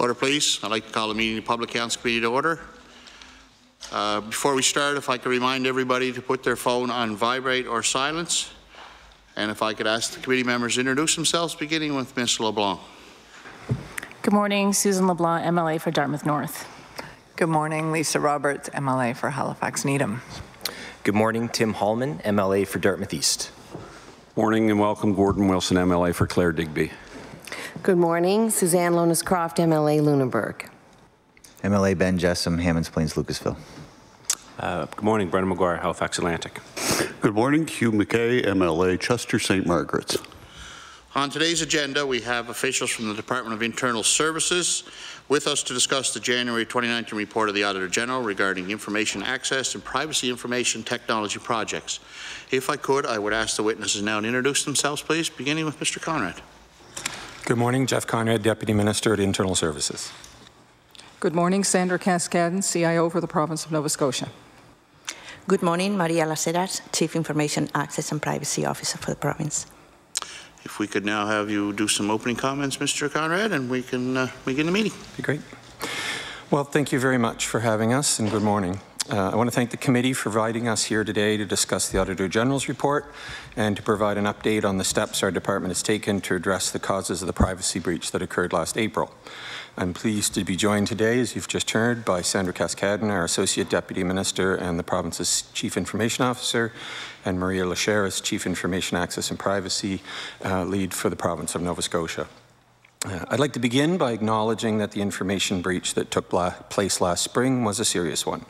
Order, please. I'd like to call the meeting of the Public Accounts Committee to order. Before we start, if I could remind everybody to put their phone on vibrate or silence, and if I could ask the committee members to introduce themselves, beginning with Ms. LeBlanc. Good morning, Susan LeBlanc, MLA for Dartmouth North. Good morning, Lisa Roberts, MLA for Halifax Needham. Good morning, Tim Hallman, MLA for Dartmouth East. Morning and welcome, Gordon Wilson, MLA for Clare Digby. Good morning, Suzanne Lonis-Croft, MLA Lunenburg. MLA Ben Jessam, Hammonds Plains, Lucasville. Good morning, Brendan McGuire, Halifax Atlantic. Good morning, Hugh McKay, MLA Chester St. Margaret's. On today's agenda, we have officials from the Department of Internal Services with us to discuss the January 2019 report of the Auditor General regarding information access and privacy information technology projects. If I could, I would ask the witnesses now to introduce themselves, please, beginning with Mr. Conrad. Good morning, Jeff Conrad, Deputy Minister at Internal Services. Good morning, Sandra Cascadden, CIO for the Province of Nova Scotia. Good morning, Maria Lasheras, Chief Information Access and Privacy Officer for the province. If we could now have you do some opening comments, Mr. Conrad, and we can begin the meeting. Be great. Well, thank you very much for having us, and good morning. I want to thank the committee for inviting us here today to discuss the Auditor General's report and to provide an update on the steps our department has taken to address the causes of the privacy breach that occurred last April. I'm pleased to be joined today, as you've just heard, by Sandra Cascadden, our Associate Deputy Minister and the province's Chief Information Officer, and Maria Lasheras, Chief Information Access and Privacy Lead for the province of Nova Scotia. I'd like to begin by acknowledging that the information breach that took place last spring was a serious one.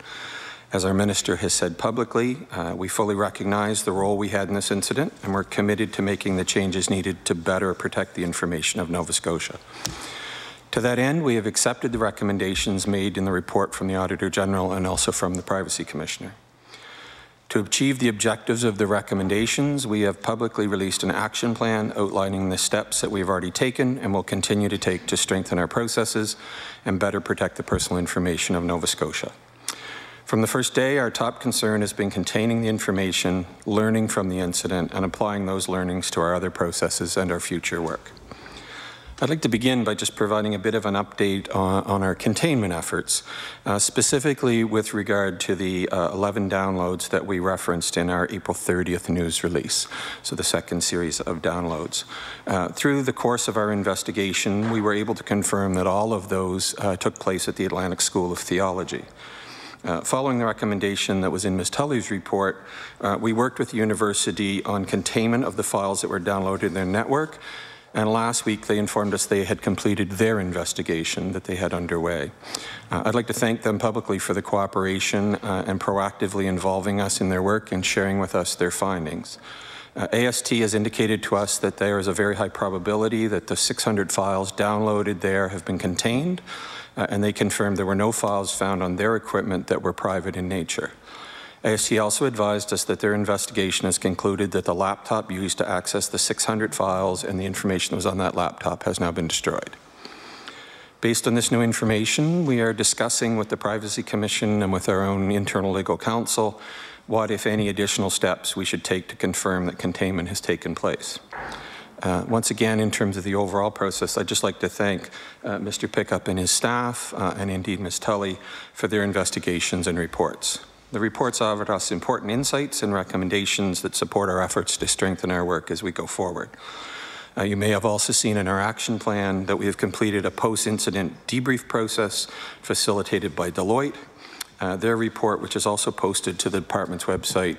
As our Minister has said publicly, we fully recognize the role we had in this incident, and we're committed to making the changes needed to better protect the information of Nova Scotia. To that end, we have accepted the recommendations made in the report from the Auditor General and also from the Privacy Commissioner. To achieve the objectives of the recommendations, we have publicly released an action plan outlining the steps that we've already taken and will continue to take to strengthen our processes and better protect the personal information of Nova Scotia. From the first day, our top concern has been containing the information, learning from the incident, and applying those learnings to our other processes and our future work. I'd like to begin by just providing a bit of an update on our containment efforts, specifically with regard to the 11 downloads that we referenced in our April 30th news release, so the second series of downloads. Through the course of our investigation, we were able to confirm that all of those took place at the Atlantic School of Theology. Following the recommendation that was in Ms. Tully's report, we worked with the university on containment of the files that were downloaded in their network, and last week they informed us they had completed their investigation that they had underway. I'd like to thank them publicly for the cooperation and proactively involving us in their work and sharing with us their findings. AST has indicated to us that there is a very high probability that the 600 files downloaded there have been contained, and they confirmed there were no files found on their equipment that were private in nature. AST also advised us that their investigation has concluded that the laptop used to access the 600 files and the information that was on that laptop has now been destroyed. Based on this new information, we are discussing with the Privacy Commission and with our own internal legal counsel what, if any, additional steps we should take to confirm that containment has taken place. Once again, in terms of the overall process, I'd just like to thank Mr. Pickup and his staff, and indeed Ms. Tully, for their investigations and reports. The reports offered us important insights and recommendations that support our efforts to strengthen our work as we go forward. You may have also seen in our action plan that we have completed a post-incident debrief process facilitated by Deloitte. Their report, which is also posted to the department's website,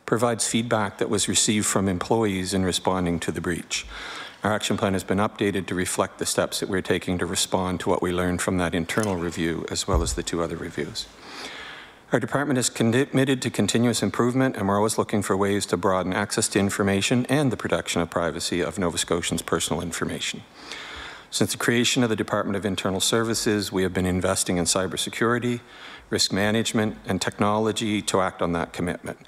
provides feedback that was received from employees in responding to the breach. Our action plan has been updated to reflect the steps that we're taking to respond to what we learned from that internal review, as well as the two other reviews. Our department is committed to continuous improvement, and we're always looking for ways to broaden access to information and the protection of privacy of Nova Scotians' personal information. Since the creation of the Department of Internal Services, we have been investing in cybersecurity, risk management, and technology to act on that commitment.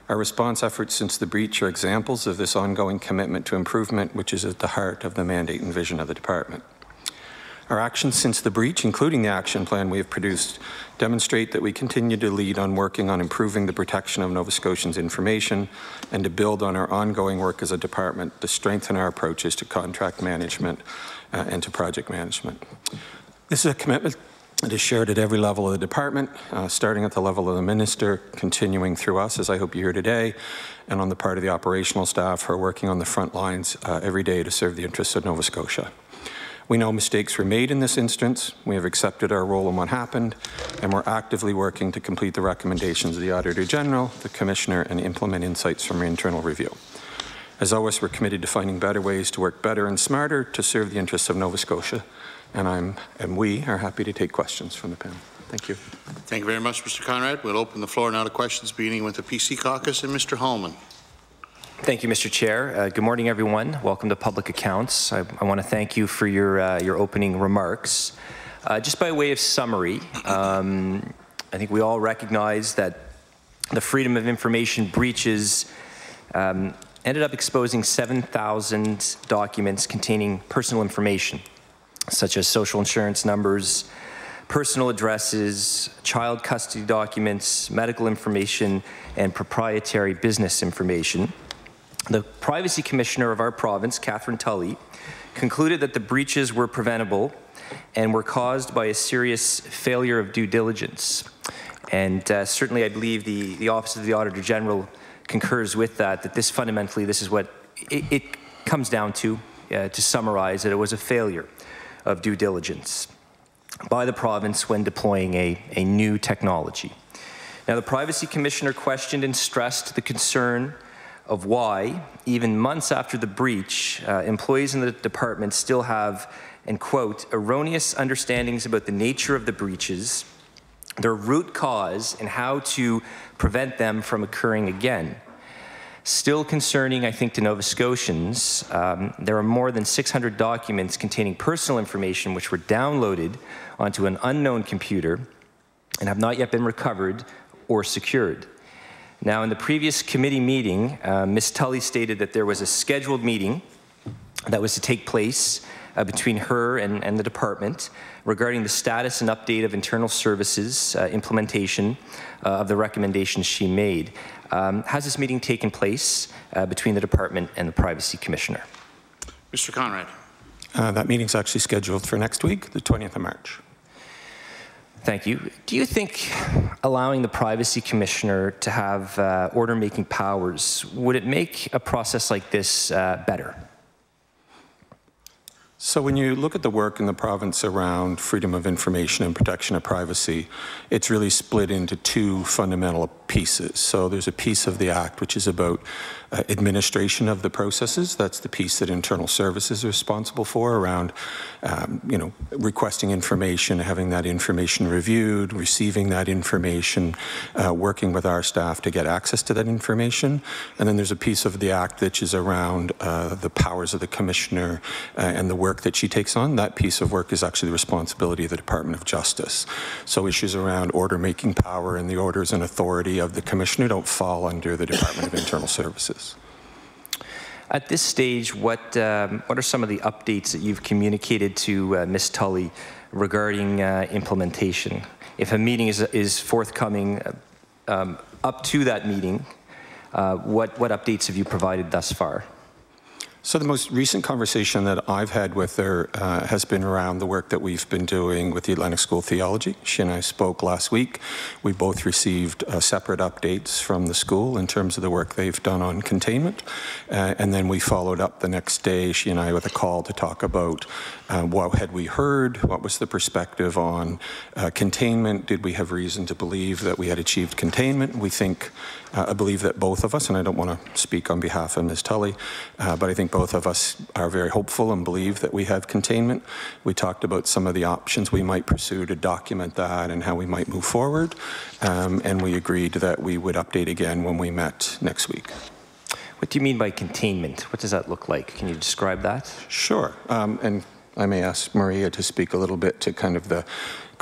Our response efforts since the breach are examples of this ongoing commitment to improvement, which is at the heart of the mandate and vision of the department. Our actions since the breach, including the action plan we have produced, demonstrate that we continue to lead on working on improving the protection of Nova Scotians' information and to build on our ongoing work as a department to strengthen our approaches to contract management and to project management. This is a commitment that is shared at every level of the department, starting at the level of the minister, continuing through us, as I hope you hear today, and on the part of the operational staff who are working on the front lines every day to serve the interests of Nova Scotia. We know mistakes were made in this instance. We have accepted our role in what happened, and we're actively working to complete the recommendations of the Auditor General, the Commissioner, and implement insights from our internal review. As always, we're committed to finding better ways to work better and smarter to serve the interests of Nova Scotia, and we are happy to take questions from the panel. Thank you. Thank you very much, Mr. Conrad. We'll open the floor now to questions, beginning with the PC Caucus and Mr. Hallman. Thank you, Mr. Chair. Good morning, everyone. Welcome to Public Accounts. I want to thank you for your opening remarks. Just by way of summary, I think we all recognize that the Freedom of Information breaches ended up exposing 7,000 documents containing personal information, such as social insurance numbers, personal addresses, child custody documents, medical information, and proprietary business information. The Privacy Commissioner of our province, Catherine Tully, concluded that the breaches were preventable and were caused by a serious failure of due diligence. And certainly I believe the Office of the Auditor General concurs with that this fundamentally, this is what it comes down to summarize, that it was a failure of due diligence by the province when deploying a new technology. Now, the Privacy Commissioner questioned and stressed the concern of why, even months after the breach, employees in the department still have, and quote, erroneous understandings about the nature of the breaches, their root cause, and how to prevent them from occurring again. Still concerning, I think, to Nova Scotians, there are more than 600 documents containing personal information which were downloaded onto an unknown computer and have not yet been recovered or secured. Now, in the previous committee meeting, Ms. Tully stated that there was a scheduled meeting that was to take place between her and the department regarding the status and update of internal services implementation of the recommendations she made. Has this meeting taken place between the department and the Privacy Commissioner? Mr. Conrad. That meeting's actually scheduled for next week, the 20th of March. Thank you. Do you think allowing the Privacy Commissioner to have order-making powers, would it make a process like this better? So when you look at the work in the province around freedom of information and protection of privacy, it's really split into two fundamental pieces. So there's a piece of the Act which is about administration of the processes. That's the piece that internal services are responsible for around, requesting information, having that information reviewed, receiving that information, working with our staff to get access to that information. And then there's a piece of the Act which is around the powers of the Commissioner and the work that she takes on. That piece of work is actually the responsibility of the Department of Justice. So issues around order-making power and the orders and authority of the Commissioner don't fall under the Department of Internal Services. At this stage, what are some of the updates that you've communicated to Ms. Tully regarding implementation? If a meeting is forthcoming up to that meeting, what updates have you provided thus far? So the most recent conversation that I've had with her has been around the work that we've been doing with the Atlantic School of Theology. She and I spoke last week. We both received separate updates from the school in terms of the work they've done on containment. And then we followed up the next day, she and I, with a call to talk about what had we heard, what was the perspective on containment, did we have reason to believe that we had achieved containment? We think, I believe that both of us, and I don't want to speak on behalf of Ms. Tully, but I think both of us are very hopeful and believe that we have containment. We talked about some of the options we might pursue to document that and how we might move forward, and we agreed that we would update again when we met next week. What do you mean by containment? What does that look like? Can you describe that? Sure, and I may ask Maria to speak a little bit to kind of the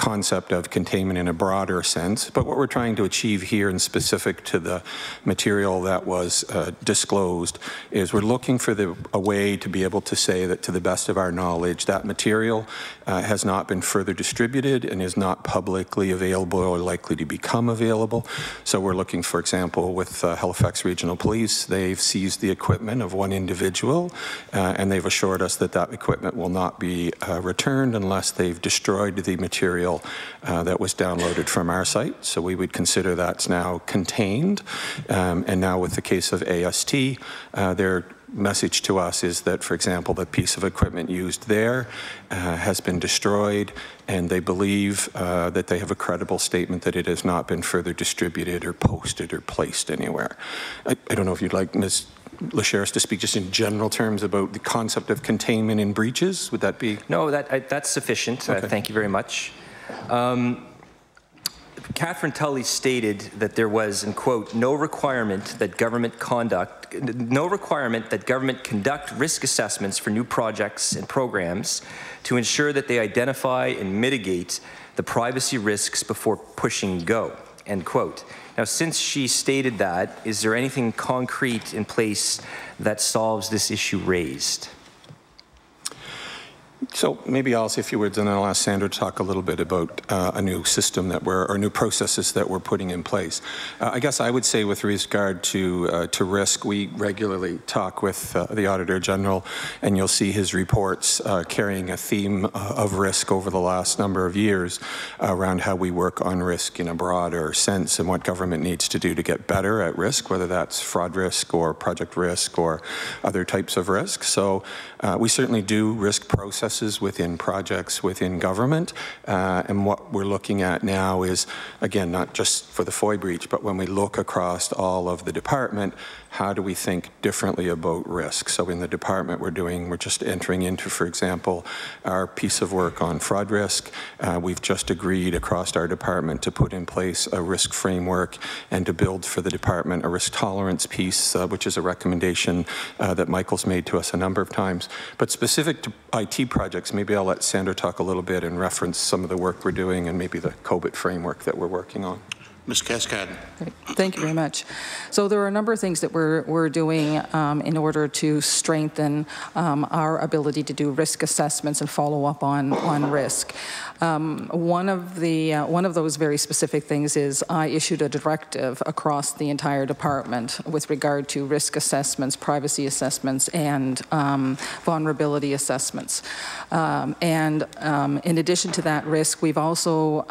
concept of containment in a broader sense. But what we're trying to achieve here, and specific to the material that was disclosed, is we're looking for a way to be able to say that, to the best of our knowledge, that material has not been further distributed and is not publicly available or likely to become available. So we're looking, for example, with Halifax Regional Police, they've seized the equipment of one individual, and they've assured us that that equipment will not be returned unless they've destroyed the material that was downloaded from our site. So we would consider that's now contained. And now with the case of AST, their message to us is that, for example, the piece of equipment used there has been destroyed, and they believe that they have a credible statement that it has not been further distributed or posted or placed anywhere. I don't know if you'd like Ms. Lasheras to speak just in general terms about the concept of containment in breaches. Would that be? No, that's sufficient. Okay. Thank you very much. Catherine Tully stated that there was, and quote, no requirement that government conduct risk assessments for new projects and programs to ensure that they identify and mitigate the privacy risks before pushing go, end quote. Now, since she stated that, is there anything concrete in place that solves this issue raised? So maybe I'll say a few words, and then I'll ask Sandra to talk a little bit about a new system or new processes that we're putting in place. I guess I would say, with regard to risk, we regularly talk with the Auditor General, and you'll see his reports carrying a theme of risk over the last number of years around how we work on risk in a broader sense and what government needs to do to get better at risk, whether that's fraud risk or project risk or other types of risk. So we certainly do risk processes within projects within government, and what we're looking at now is, again, not just for the FOI breach, but when we look across all of the department, how do we think differently about risk? So in the department we're just entering into, for example, our piece of work on fraud risk. We've just agreed across our department to put in place a risk framework and to build for the department a risk tolerance piece, which is a recommendation that Michael's made to us a number of times. But specific to IT projects, maybe I'll let Sandra talk a little bit and reference some of the work we're doing and maybe the COBIT framework that we're working on. Ms. Cascadden. Great. Thank you very much. So there are a number of things that we're doing in order to strengthen our ability to do risk assessments and follow up on risk. One of those very specific things is I issued a directive across the entire department with regard to risk assessments, privacy assessments, and vulnerability assessments. In addition to that risk, we've also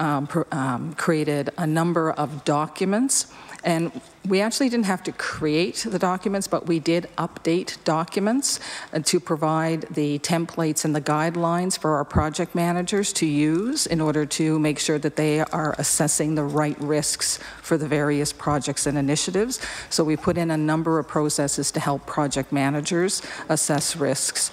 created a number of documents, and we actually didn't have to create the documents, but we did update documents to provide the templates and the guidelines for our project managers to use in order to make sure that they are assessing the right risks for the various projects and initiatives. So we put in a number of processes to help project managers assess risks,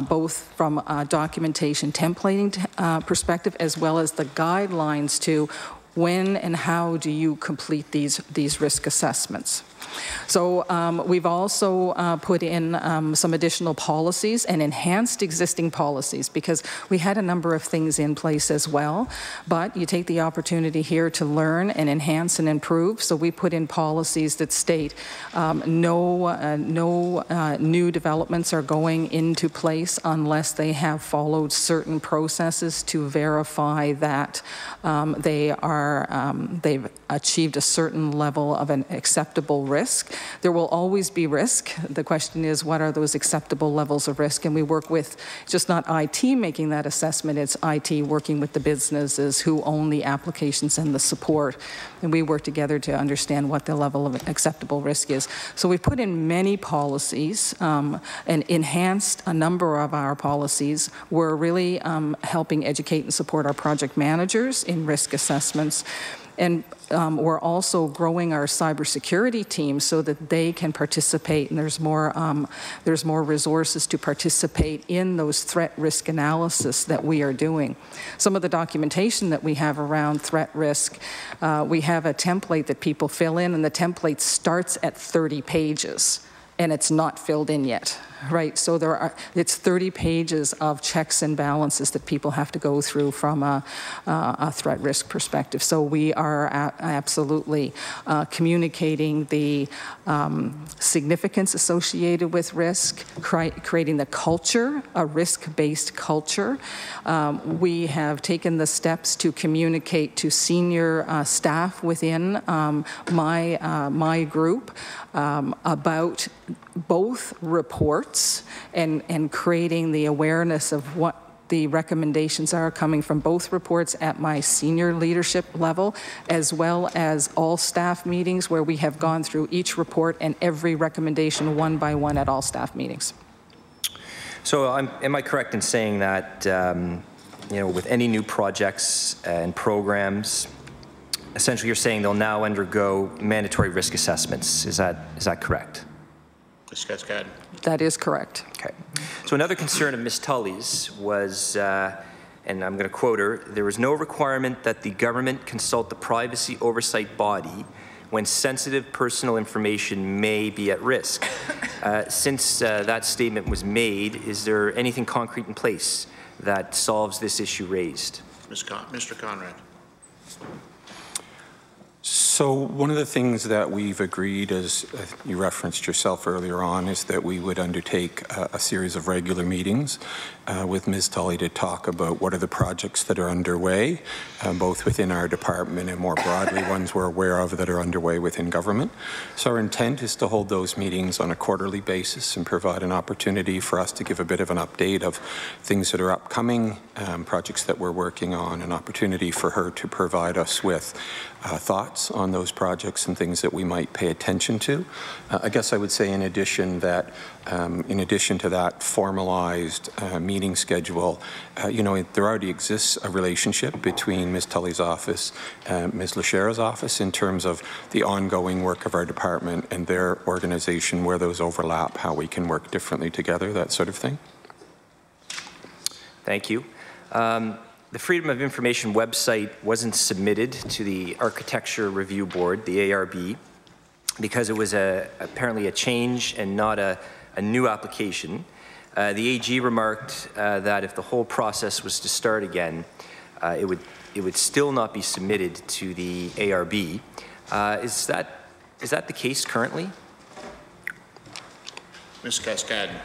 both from a documentation templating perspective, as well as the guidelines to when and how do you complete these risk assessments. So we've also put in some additional policies and enhanced existing policies, because we had a number of things in place as well, but you take the opportunity here to learn and enhance and improve. So we put in policies that state no new developments are going into place unless they have followed certain processes to verify that they've achieved a certain level of an acceptable risk. There will always be risk. The question is, what are those acceptable levels of risk? And we work with just not IT making that assessment, it's IT working with the businesses who own the applications and the support. And we work together to understand what the level of acceptable risk is. So we've put in many policies and enhanced a number of our policies. We're really helping educate and support our project managers in risk assessments. And we're also growing our cybersecurity team so that they can participate, and there's more resources to participate in those threat risk analysis that we are doing. Some of the documentation that we have around threat risk, we have a template that people fill in, and the template starts at 30 pages, and it's not filled in yet. Right, so it's 30 pages of checks and balances that people have to go through from a threat risk perspective. So we are absolutely communicating the significance associated with risk, creating the culture, a risk-based culture. We have taken the steps to communicate to senior staff within my group about both reports and creating the awareness of what the recommendations are coming from both reports at my senior leadership level, as well as all staff meetings where we have gone through each report and every recommendation one by one at all staff meetings. So am I correct in saying that with any new projects and programs, essentially you're saying they'll now undergo mandatory risk assessments? Is that correct? Ms. Cascadden. That is correct. Okay. So another concern of Ms. Tully's was, and I'm going to quote her, there was no requirement that the government consult the privacy oversight body when sensitive personal information may be at risk. Since that statement was made, is there anything concrete in place that solves this issue raised? Mr. Conrad. So one of the things that we've agreed, as you referenced yourself earlier on, is that we would undertake a series of regular meetings with Ms. Tully to talk about what are the projects that are underway, both within our department and more broadly ones we're aware of that are underway within government. So our intent is to hold those meetings on a quarterly basis and provide an opportunity for us to give a bit of an update of things that are upcoming, projects that we're working on, an opportunity for her to provide us with thoughts on those projects and things that we might pay attention to. I guess I would say in addition to that formalized meeting schedule, there already exists a relationship between Ms. Tully's office and Ms. Lasheras' office in terms of the ongoing work of our department and their organization, where those overlap, how we can work differently together, that sort of thing. Thank you. The Freedom of Information website wasn't submitted to the Architecture Review Board, the ARB, because it was apparently a change and not a new application. The AG remarked that if the whole process was to start again, it would still not be submitted to the ARB. Is that the case currently? Ms. Cascadden.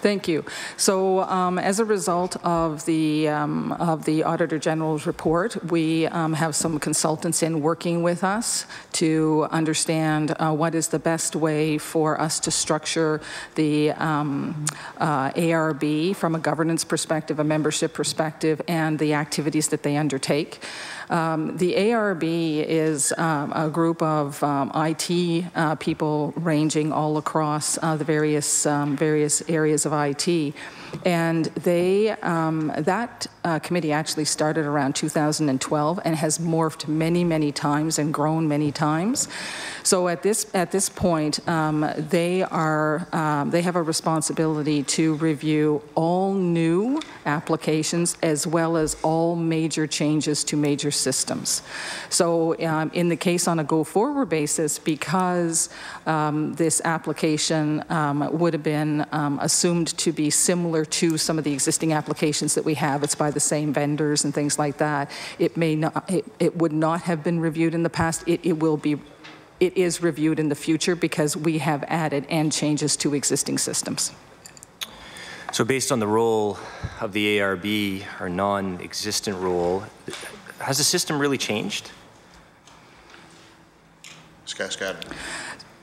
Thank you. So as a result of the Auditor General's report, we have some consultants in working with us to understand what is the best way for us to structure the ARB from a governance perspective, a membership perspective, and the activities that they undertake. The ARB is a group of IT people ranging all across the various areas of IT. And that committee actually started around 2012 and has morphed many times and grown many times. So at this point, they have a responsibility to review all new applications as well as all major changes to major systems. So in the case on a go-forward basis, because this application would have been assumed to be similar to some of the existing applications that we have, it's by the same vendors and things like that, it would not have been reviewed in the past. It is reviewed in the future because we have added and changes to existing systems. So based on the role of the ARB, or non-existent role, has the system really changed? Ms. Cascadden.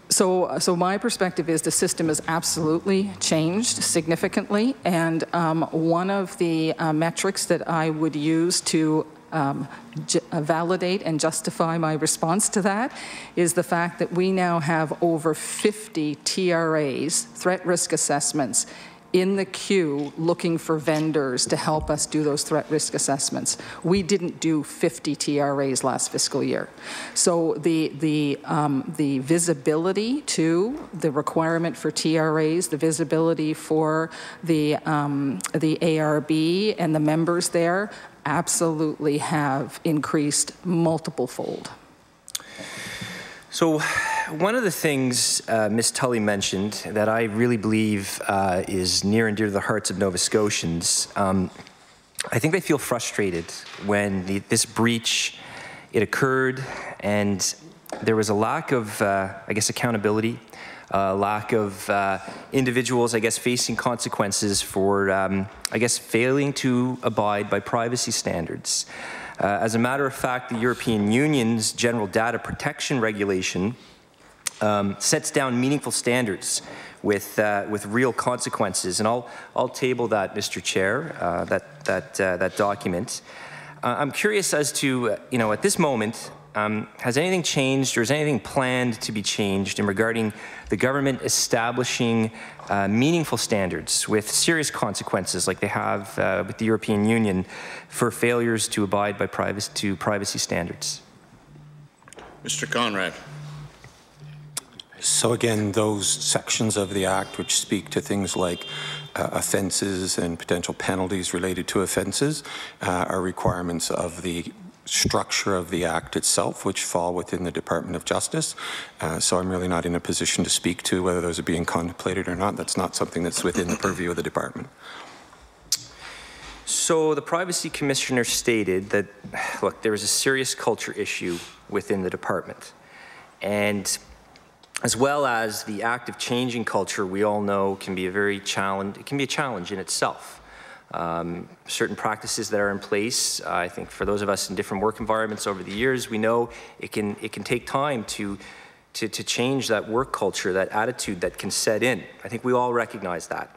So my perspective is the system has absolutely changed significantly, and one of the metrics that I would use to validate and justify my response to that is the fact that we now have over 50 TRAs, threat risk assessments, in the queue looking for vendors to help us do those threat risk assessments. We didn't do 50 TRAs last fiscal year. So the visibility to the requirement for TRAs, the visibility for the ARB and the members there absolutely have increased multiple fold. So one of the things Ms. Tully mentioned that I really believe is near and dear to the hearts of Nova Scotians, I think they feel frustrated when this breach, it occurred, and there was a lack of, I guess, accountability, lack of individuals, I guess, facing consequences for, I guess, failing to abide by privacy standards. As a matter of fact, the European Union's General Data Protection Regulation sets down meaningful standards with real consequences, and I'll table that, Mr. Chair, that document. I'm curious as to, at this moment, has anything changed, or is anything planned to be changed in regarding the government establishing meaningful standards with serious consequences, like they have with the European Union, for failures to abide by privacy standards? Mr. Conrad. So again, those sections of the Act which speak to things like offences and potential penalties related to offences are requirements of the structure of the Act itself, which fall within the Department of Justice. So I'm really not in a position to speak to whether those are being contemplated or not. That's not something that's within the purview of the Department. So the Privacy Commissioner stated that, look, there is a serious culture issue within the Department. And as well as the act of changing culture, we all know can be a challenge in itself. Certain practices that are in place, I think for those of us in different work environments over the years, we know it can take time to change that work culture, that attitude that can set in. I think we all recognize that.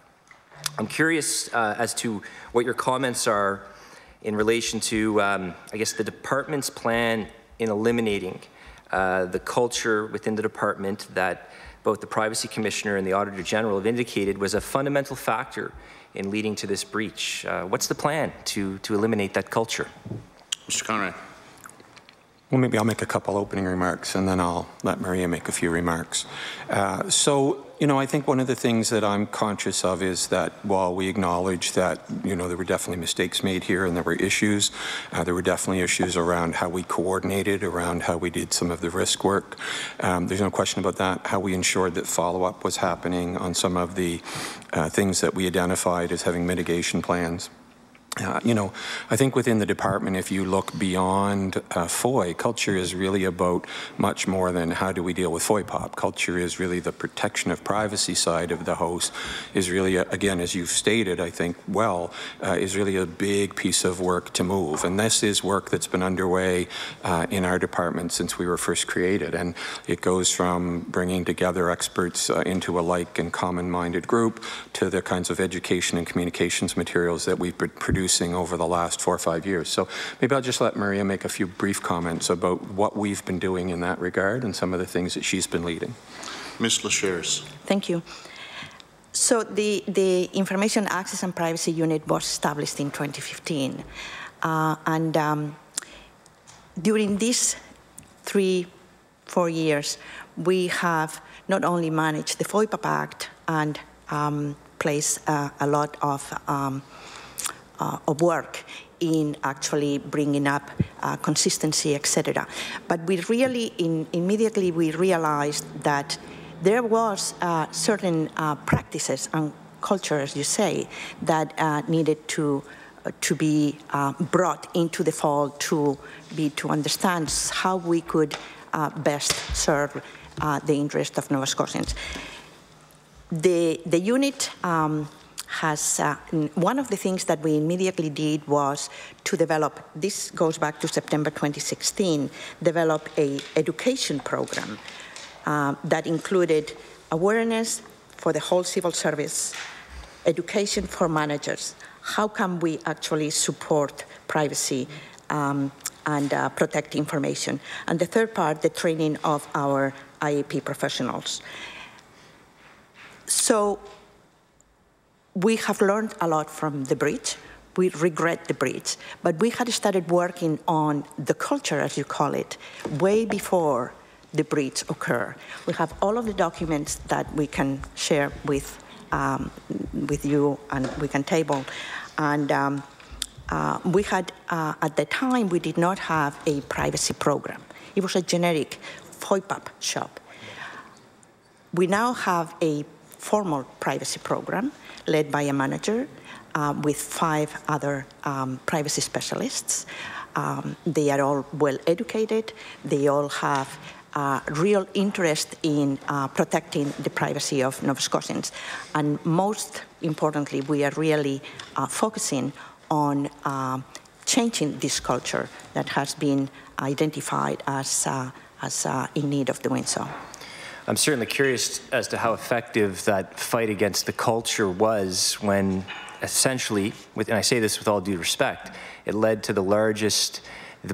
I'm curious as to what your comments are in relation to, I guess, the department's plan in eliminating the culture within the department that both the Privacy Commissioner and the Auditor General have indicated was a fundamental factor in leading to this breach. What's the plan to eliminate that culture? Mr. Conrad. Well, maybe I'll make a couple opening remarks and then I'll let Maria make a few remarks. I think one of the things that I'm conscious of is that while we acknowledge that, there were definitely mistakes made here and there were issues, there were definitely issues around how we coordinated, around how we did some of the risk work. There's no question about that, how we ensured that follow-up was happening on some of the things that we identified as having mitigation plans. I think within the department, if you look beyond FOI, culture is really about much more than how do we deal with FOI pop. Culture is really the protection of privacy side of the house, is really, again, as you've stated, I think, is really a big piece of work to move. And this is work that's been underway in our department since we were first created. And it goes from bringing together experts into a like and common-minded group to the kinds of education and communications materials that we've been producing over the last 4 or 5 years. So maybe I'll just let Maria make a few brief comments about what we've been doing in that regard and some of the things that she's been leading. Ms. Lasheras. Thank you. So the Information Access and Privacy Unit was established in 2015. During these 3-4 years, we have not only managed the FOIPAP Act and placed a lot of work in actually bringing up consistency, etc. But we really, immediately we realized that there was certain practices and culture, as you say, that needed to be brought into the fold to understand how we could best serve the interest of Nova Scotians. The unit has, one of the things that we immediately did was to develop, this goes back to September 2016, develop an education program that included awareness for the whole civil service, education for managers, how can we actually support privacy and protect information, and the third part, the training of our IAP professionals. So, we have learned a lot from the breach. We regret the breach, but we had started working on the culture, as you call it, way before the breach occurred. We have all of the documents that we can share with you and we can table. And we had, at the time, we did not have a privacy program. It was a generic FOIPAP shop. We now have a formal privacy program led by a manager with 5 other privacy specialists. They are all well educated. They all have real interest in protecting the privacy of Nova Scotians. And most importantly, we are really focusing on changing this culture that has been identified as in need of doing so. I'm certainly curious as to how effective that fight against the culture was when essentially, and I say this with all due respect, it led to the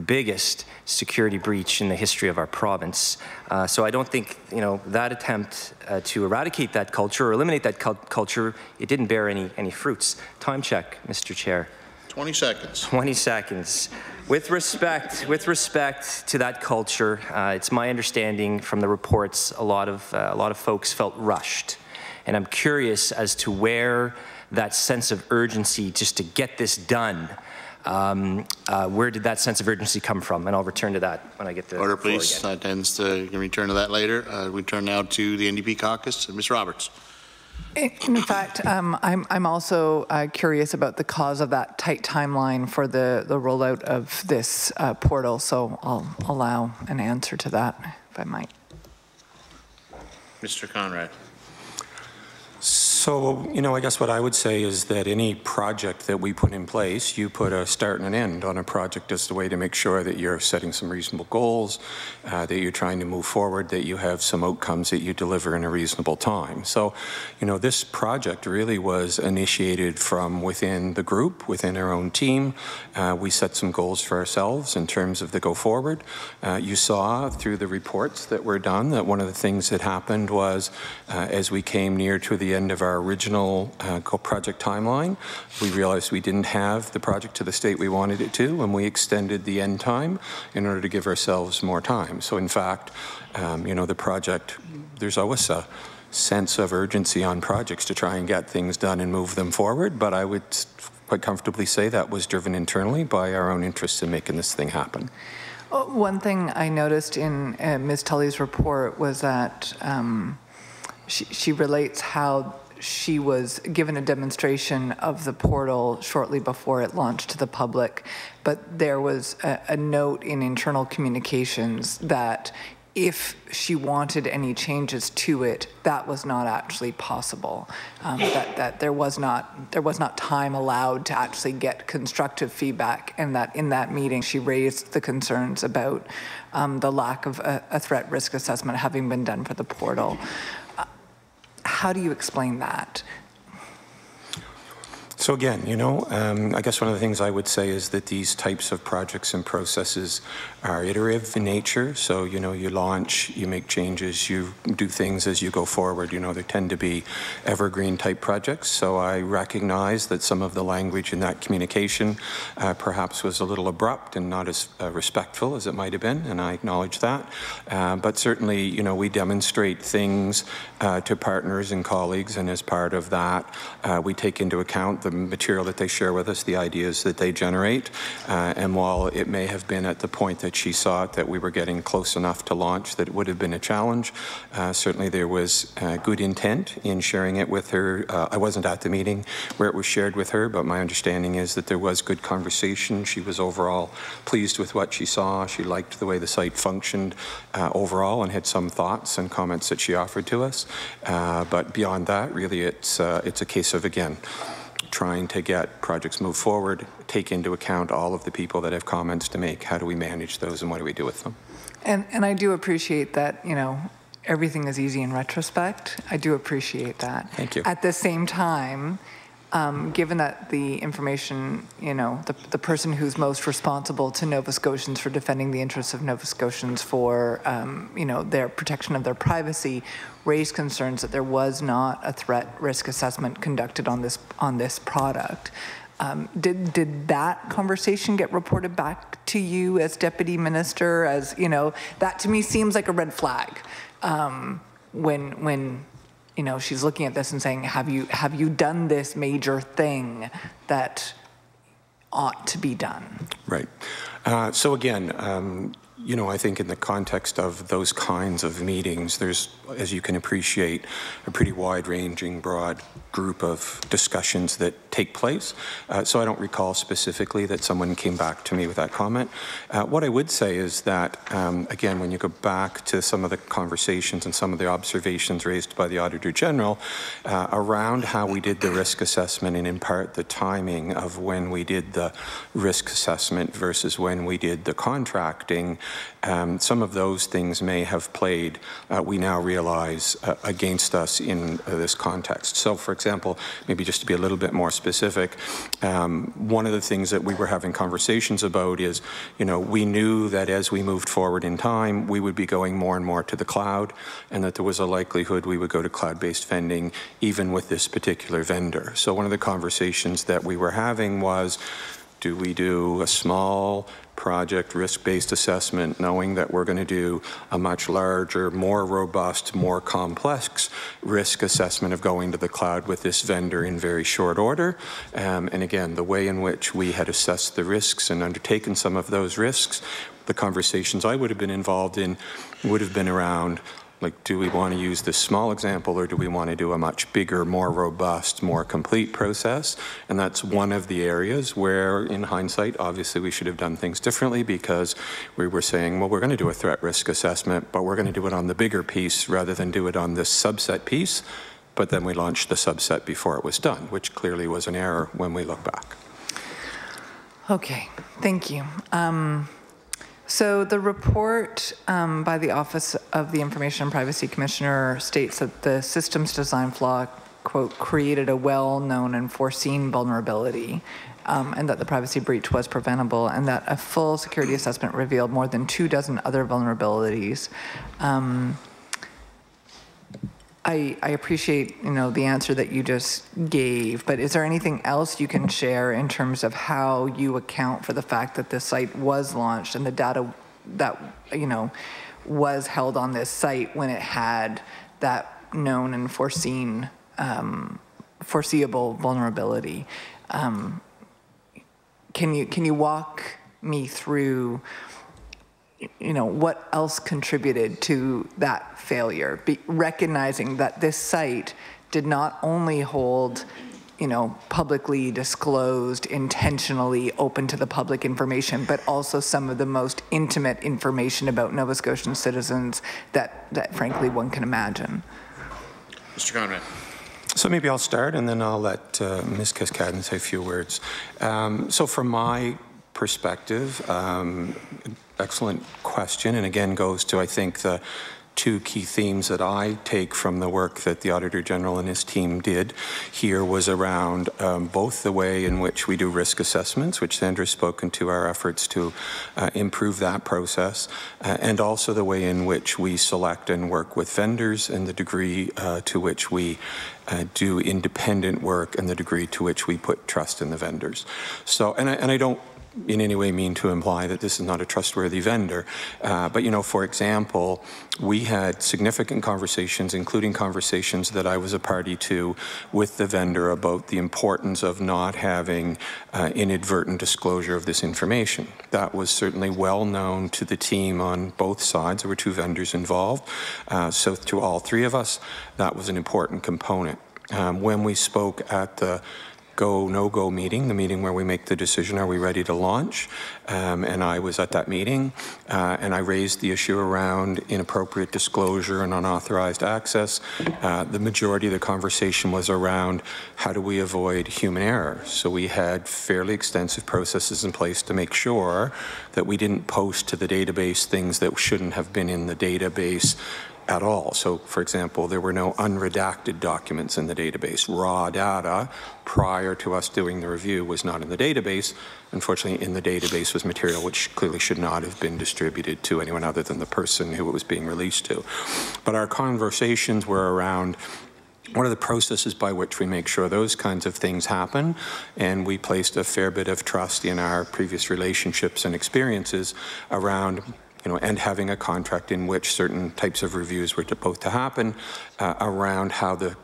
biggest security breach in the history of our province. So I don't think, that attempt to eradicate that culture or eliminate that culture, it didn't bear any fruits. Time check, Mr. Chair. 20 seconds. 20 seconds. With respect to that culture, it's my understanding from the reports a lot of folks felt rushed, and I'm curious as to where that sense of urgency just to get this done. Where did that sense of urgency come from? And I'll return to that when I get the Order, floor please. again. That ends to return to that later. We turn now to the NDP Caucus. Ms. Roberts. In fact, I'm also curious about the cause of that tight timeline for the rollout of this portal, so I'll allow an answer to that, if I might. Mr. Conrad. So, I guess what I would say is that any project that we put in place, you put a start and an end on a project as the way to make sure that you're setting some reasonable goals, that you're trying to move forward, that you have some outcomes that you deliver in a reasonable time. So, this project really was initiated from within the group, within our own team. We set some goals for ourselves in terms of the go forward. You saw through the reports that were done that one of the things that happened was as we came near to the end of our original project timeline, we realized we didn't have the project to the state we wanted it to, and we extended the end time in order to give ourselves more time. So in fact, the project, there's always a sense of urgency on projects to try and get things done and move them forward, but I would quite comfortably say that was driven internally by our own interest in making this thing happen. One thing I noticed in Ms. Tully's report was that she relates how she was given a demonstration of the portal shortly before it launched to the public, but there was a note in internal communications that if she wanted any changes to it, that was not actually possible. That there was not time allowed to actually get constructive feedback, and that in that meeting she raised the concerns about the lack of a threat risk assessment having been done for the portal. How do you explain that? So again, I guess one of the things I would say is that these types of projects and processes are iterative in nature. So, you launch, you make changes, you do things as you go forward. They tend to be evergreen type projects. So I recognize that some of the language in that communication perhaps was a little abrupt and not as respectful as it might have been, and I acknowledge that. But certainly, we demonstrate things to partners and colleagues, and as part of that, we take into account the material that they share with us, the ideas that they generate, and while it may have been at the point that she saw it that we were getting close enough to launch that it would have been a challenge, certainly there was good intent in sharing it with her. I wasn't at the meeting where it was shared with her, but my understanding is that there was good conversation. She was overall pleased with what she saw. She liked the way the site functioned overall and had some thoughts and comments that she offered to us. But beyond that, really it's a case of, again, trying to get projects move forward, take into account all of the people that have comments to make. How do we manage those and what do we do with them? And I do appreciate that, everything is easy in retrospect. I do appreciate that. Thank you. At the same time, given that the information, the person who's most responsible to Nova Scotians for defending the interests of Nova Scotians for, their protection of their privacy, raised concerns that there was not a threat risk assessment conducted on this product. Did that conversation get reported back to you as Deputy Minister? As that to me seems like a red flag when she's looking at this and saying, have you done this major thing that ought to be done? Right. So again, you know, I think in the context of those kinds of meetings, there's, as you can appreciate, a pretty wide-ranging, broad group of discussions that take place. So I don't recall specifically that someone came back to me with that comment. What I would say is that, again, when you go back to some of the conversations and some of the observations raised by the Auditor General around how we did the risk assessment and in part the timing of when we did the risk assessment versus when we did the contracting, some of those things may have played, we now realize, against us in this context. So, for example, maybe just to be a little bit more specific, one of the things that we were having conversations about is, you know, we knew that as we moved forward in time, we would be going more and more to the cloud, and that there was a likelihood we would go to cloud-based vending even with this particular vendor. So one of the conversations that we were having was, do we do a small project risk-based assessment knowing that we're going to do a much larger, more robust, more complex risk assessment of going to the cloud with this vendor in very short order? And again, the way in which we had assessed the risks and undertaken some of those risks, the conversations I would have been involved in would have been around, like, do we want to use this small example or do we want to do a much bigger, more robust, more complete process? And that's one of the areas where, in hindsight, obviously we should have done things differently, because we were saying, well, we're going to do a threat risk assessment, but we're going to do it on the bigger piece rather than do it on this subset piece. But then we launched the subset before it was done, which clearly was an error when we look back. Okay, thank you. So the report by the Office of the Information and Privacy Commissioner states that the systems design flaw, quote, created a well-known and foreseen vulnerability, and that the privacy breach was preventable, and that a full security assessment revealed more than 24 other vulnerabilities. I appreciate, you know, the answer that you just gave, but is there anything else you can share in terms of how you account for the fact that this site was launched and the data that, you know, was held on this site when it had that known and foreseen, foreseeable vulnerability? Can you walk me through, you know, what else contributed to that failure? Recognizing that this site did not only hold, you know, publicly disclosed, intentionally open to the public information, but also some of the most intimate information about Nova Scotian citizens that frankly one can imagine. Mr. Conrad. So maybe I'll start and then I'll let Ms. Cascadden say a few words. So from my perspective, excellent question, and again goes to, I think, the two key themes that I take from the work that the Auditor General and his team did here was around both the way in which we do risk assessments, which Sandra has spoken to our efforts to improve that process, and also the way in which we select and work with vendors and the degree to which we do independent work and the degree to which we put trust in the vendors. So, and I don't in any way mean to imply that this is not a trustworthy vendor. But, you know, for example, we had significant conversations, including conversations that I was a party to with the vendor about the importance of not having inadvertent disclosure of this information. That was certainly well known to the team on both sides. There were two vendors involved. So to all three of us, that was an important component. When we spoke at the go, no-go meeting, the meeting where we make the decision, are we ready to launch? And I was at that meeting, and I raised the issue around inappropriate disclosure and unauthorized access. The majority of the conversation was around how do we avoid human error. So we had fairly extensive processes in place to make sure that we didn't post to the database things that shouldn't have been in the database at all. So, for example, there were no unredacted documents in the database. Raw data prior to us doing the review was not in the database. Unfortunately, in the database was material which clearly should not have been distributed to anyone other than the person who it was being released to. But our conversations were around what are the processes by which we make sure those kinds of things happen, and we placed a fair bit of trust in our previous relationships and experiences around, you know, and having a contract in which certain types of reviews were both to happen around how the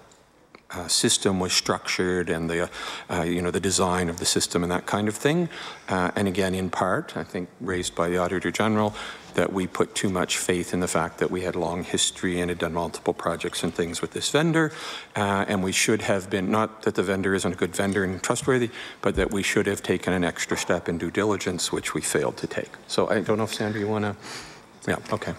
system was structured and the, the design of the system and that kind of thing. And again, in part, I think raised by the Auditor General, that we put too much faith in the fact that we had long history and had done multiple projects and things with this vendor. And we should have been, not that the vendor isn't a good vendor and trustworthy, but that we should have taken an extra step in due diligence, which we failed to take. So I don't know if, Sandra, you want to? Yeah, okay.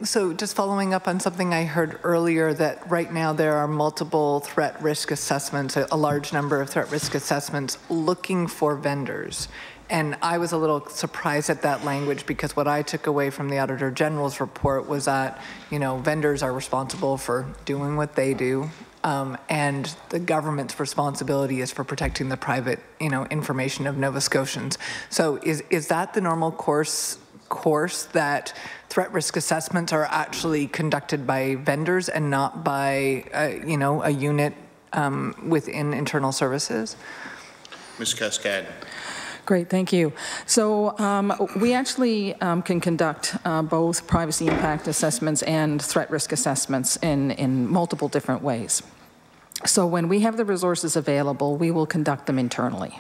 So just following up on something I heard earlier, that right now there are multiple threat risk assessments, a large number of threat risk assessments looking for vendors. And I was a little surprised at that language, because what I took away from the Auditor General's report was that, vendors are responsible for doing what they do. And the government's responsibility is for protecting the private, information of Nova Scotians. So is that the normal course that threat risk assessments are actually conducted by vendors and not by, a unit within internal services? Ms. Cascadden. Great, thank you. So we actually can conduct both privacy impact assessments and threat risk assessments in multiple different ways. So when we have the resources available, we will conduct them internally.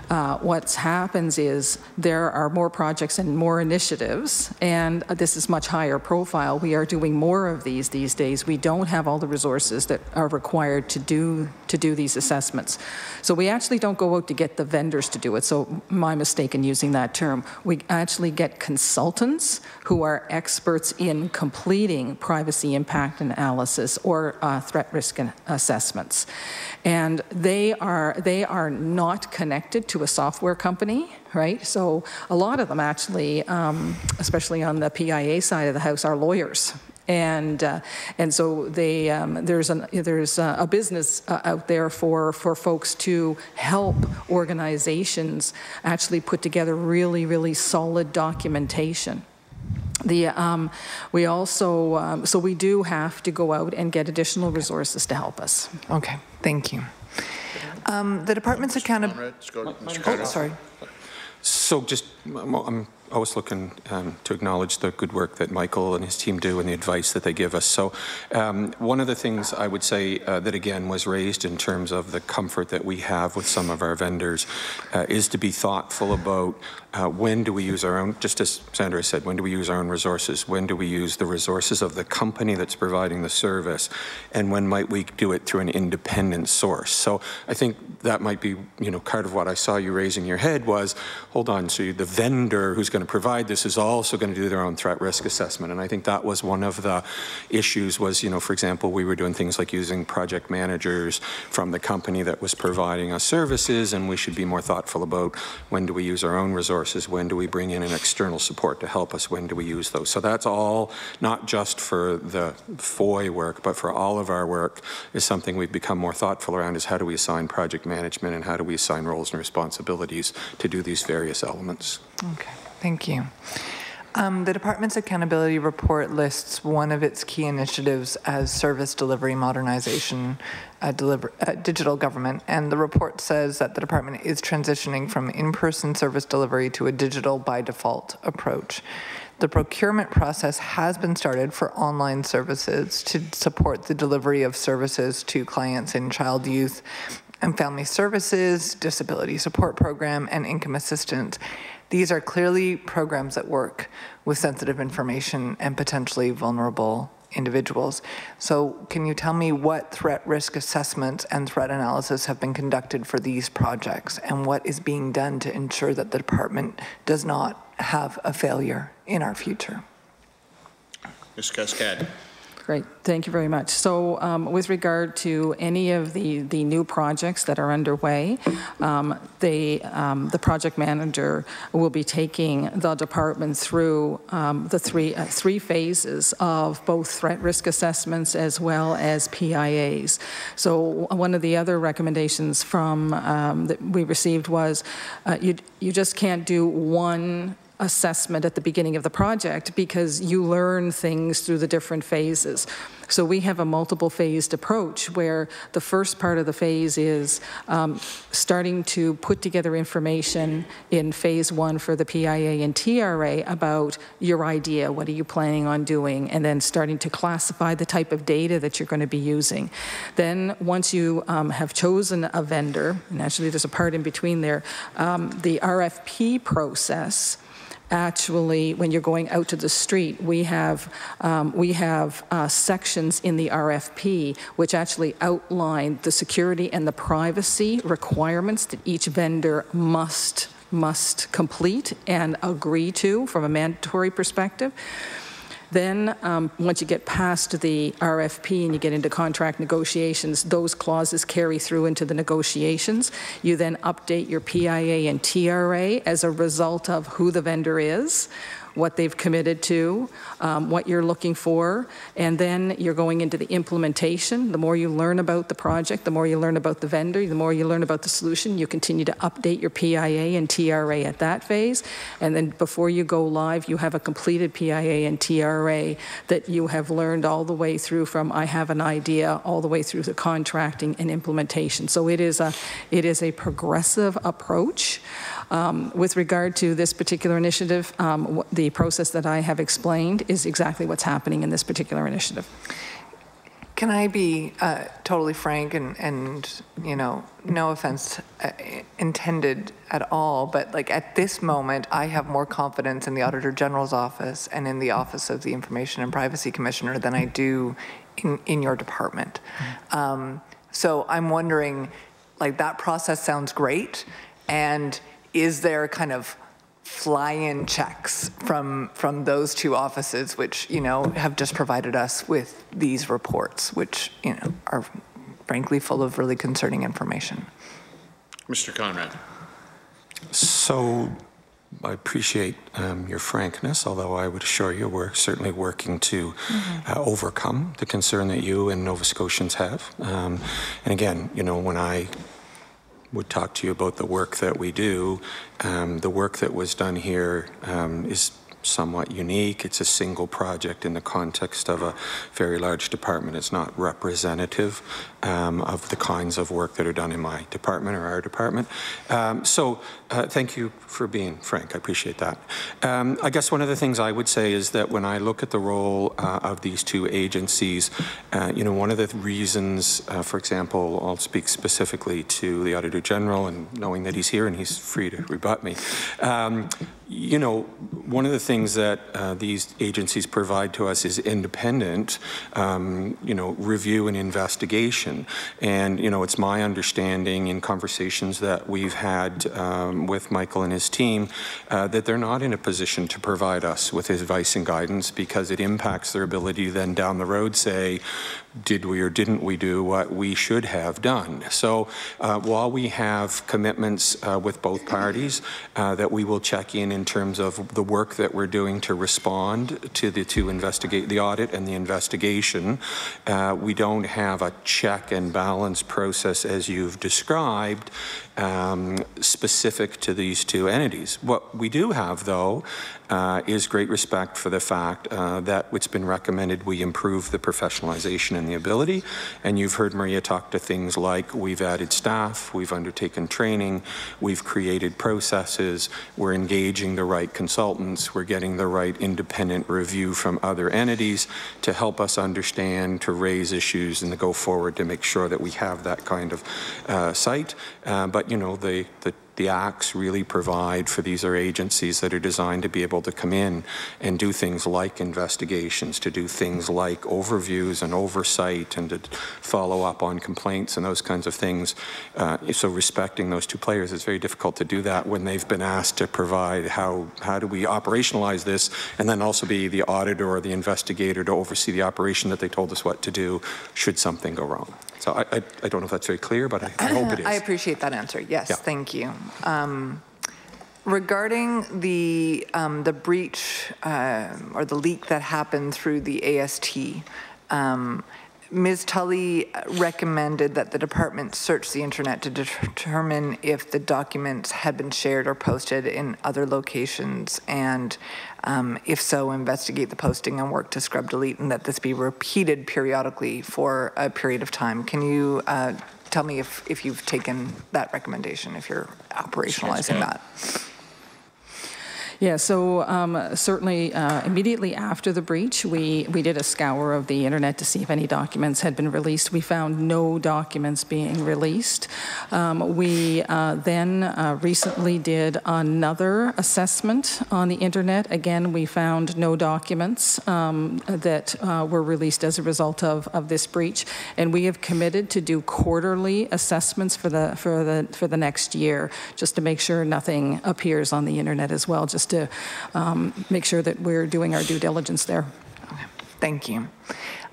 What happens is there are more projects and more initiatives, and this is much higher profile. We are doing more of these days. We don't have all the resources that are required to do these assessments. So we actually don't go out to get the vendors to do it. So my mistake in using that term. We actually get consultants who are experts in completing privacy impact analysis or threat risk assessments. And they are not connected to a software company, right? So a lot of them actually, especially on the PIA side of the house, are lawyers. And so they, there's a business out there for folks to help organizations actually put together really solid documentation. We also, so we do have to go out and get additional resources to help us. Okay, thank you. The department's accountability. Oh, sorry. So just, I'm always looking to acknowledge the good work that Michael and his team do and the advice that they give us. So one of the things I would say that again was raised in terms of the comfort that we have with some of our vendors is to be thoughtful about when do we use our own, just as Sandra said, when do we use our own resources? When do we use the resources of the company that's providing the service? And when might we do it through an independent source? So I think that might be, part of what I saw you raising your head was, hold on, so the vendor who's going to provide this is also going to do their own threat risk assessment. And I think that was one of the issues was, for example, we were doing things like using project managers from the company that was providing us services, and we should be more thoughtful about when do we use our own resources, when do we bring in an external support to help us, when do we use those. So that's all, not just for the FOI work, but for all of our work is something we've become more thoughtful around, is how do we assign project management and how do we assign roles and responsibilities to do these various elements. Okay, thank you. The department's accountability report lists one of its key initiatives as service delivery modernization, digital government, and the report says that the department is transitioning from in-person service delivery to a digital by default approach. The procurement process has been started for online services to support the delivery of services to clients in child, youth, and family services, disability support program, and income assistance. These are clearly programs that work with sensitive information and potentially vulnerable individuals. So can you tell me what threat risk assessments and threat analysis have been conducted for these projects, and what is being done to ensure that the department does not have a failure in our future? Ms. Cascadden. Great, thank you very much. So with regard to any of the new projects that are underway, the project manager will be taking the department through the three phases of both threat risk assessments as well as PIAs. So one of the other recommendations from that we received was you just can't do one assessment at the beginning of the project because you learn things through the different phases. So we have a multiple phased approach where the first part of the phase is starting to put together information in phase 1 for the PIA and TRA about your idea, what are you planning on doing, and then starting to classify the type of data that you're going to be using. Then once you have chosen a vendor, and actually there's a part in between there, the RFP process. Actually, when you're going out to the street, we have sections in the RFP which actually outline the security and the privacy requirements that each vendor must complete and agree to from a mandatory perspective. Then, once you get past the RFP and you get into contract negotiations, those clauses carry through into the negotiations. You then update your PIA and TRA as a result of who the vendor is, what they've committed to, what you're looking for, and then you're going into the implementation. The more you learn about the project, the more you learn about the vendor, the more you learn about the solution, you continue to update your PIA and TRA at that phase, and then before you go live, you have a completed PIA and TRA that you have learned all the way through from I have an idea all the way through the contracting and implementation. So it is a progressive approach. With regard to this particular initiative, the process that I have explained is exactly what's happening in this particular initiative. Can I be totally frank and you know, no offense intended at all, but like at this moment, I have more confidence in the Auditor General's office and in the Office of the Information and Privacy Commissioner than I do in your department. So I'm wondering, like that process sounds great, and is there kind of fly-in checks from those two offices, which, you know, have just provided us with these reports, which, you know, are frankly full of really concerning information? Mr. Conrad. So I appreciate your frankness, although I would assure you we're certainly working to overcome the concern that you and Nova Scotians have. And again, you know, when I would talk to you about the work that we do. The work that was done here is somewhat unique. It's a single project in the context of a very large department. It's not representative of the kinds of work that are done in my department or our department. So thank you for being frank. I appreciate that. I guess one of the things I would say is that when I look at the role of these two agencies, you know, one of the reasons, for example, I'll speak specifically to the Auditor General, and knowing that he's here and he's free to rebut me. You know, one of the things that these agencies provide to us is independent, you know, review and investigation. And, you know, it's my understanding in conversations that we've had with Michael and his team that they're not in a position to provide us with advice and guidance because it impacts their ability to then down the road say, did we or didn't we do what we should have done? So while we have commitments with both parties that we will check in terms of the work that we're doing to respond to the audit and the investigation, we don't have a check and balance process as you've described specific to these two entities. What we do have, though, is great respect for the fact that it's been recommended we improve the professionalization and the ability. And you've heard Maria talk to things like we've added staff, we've undertaken training, we've created processes, we're engaging the right consultants, we're getting the right independent review from other entities to help us understand, to raise issues and to go forward to make sure that we have that kind of sight. But, you know, the acts really provide for these are agencies that are designed to be able to come in and do things like investigations, to do things like overviews and oversight and to follow up on complaints and those kinds of things. So respecting those two players, it's very difficult to do that when they've been asked to provide how do we operationalize this and then also be the auditor or the investigator to oversee the operation that they told us what to do should something go wrong. So I don't know if that's very clear, but I hope it is. I appreciate that answer. Yes, yeah. Thank you. Regarding the breach or the leak that happened through the AST, Ms. Tully recommended that the department search the internet to determine if the documents had been shared or posted in other locations, and if so, investigate the posting and work to scrub, delete, and that this be repeated periodically for a period of time. Can you tell me if you've taken that recommendation, if you're operationalizing that? Yeah, so certainly immediately after the breach, we did a scour of the internet to see if any documents had been released. We found no documents being released. We then recently did another assessment on the internet. Again, we found no documents that were released as a result of this breach, and we have committed to do quarterly assessments for the next year, just to make sure nothing appears on the internet as well, just to make sure that we're doing our due diligence there. Okay. Thank you.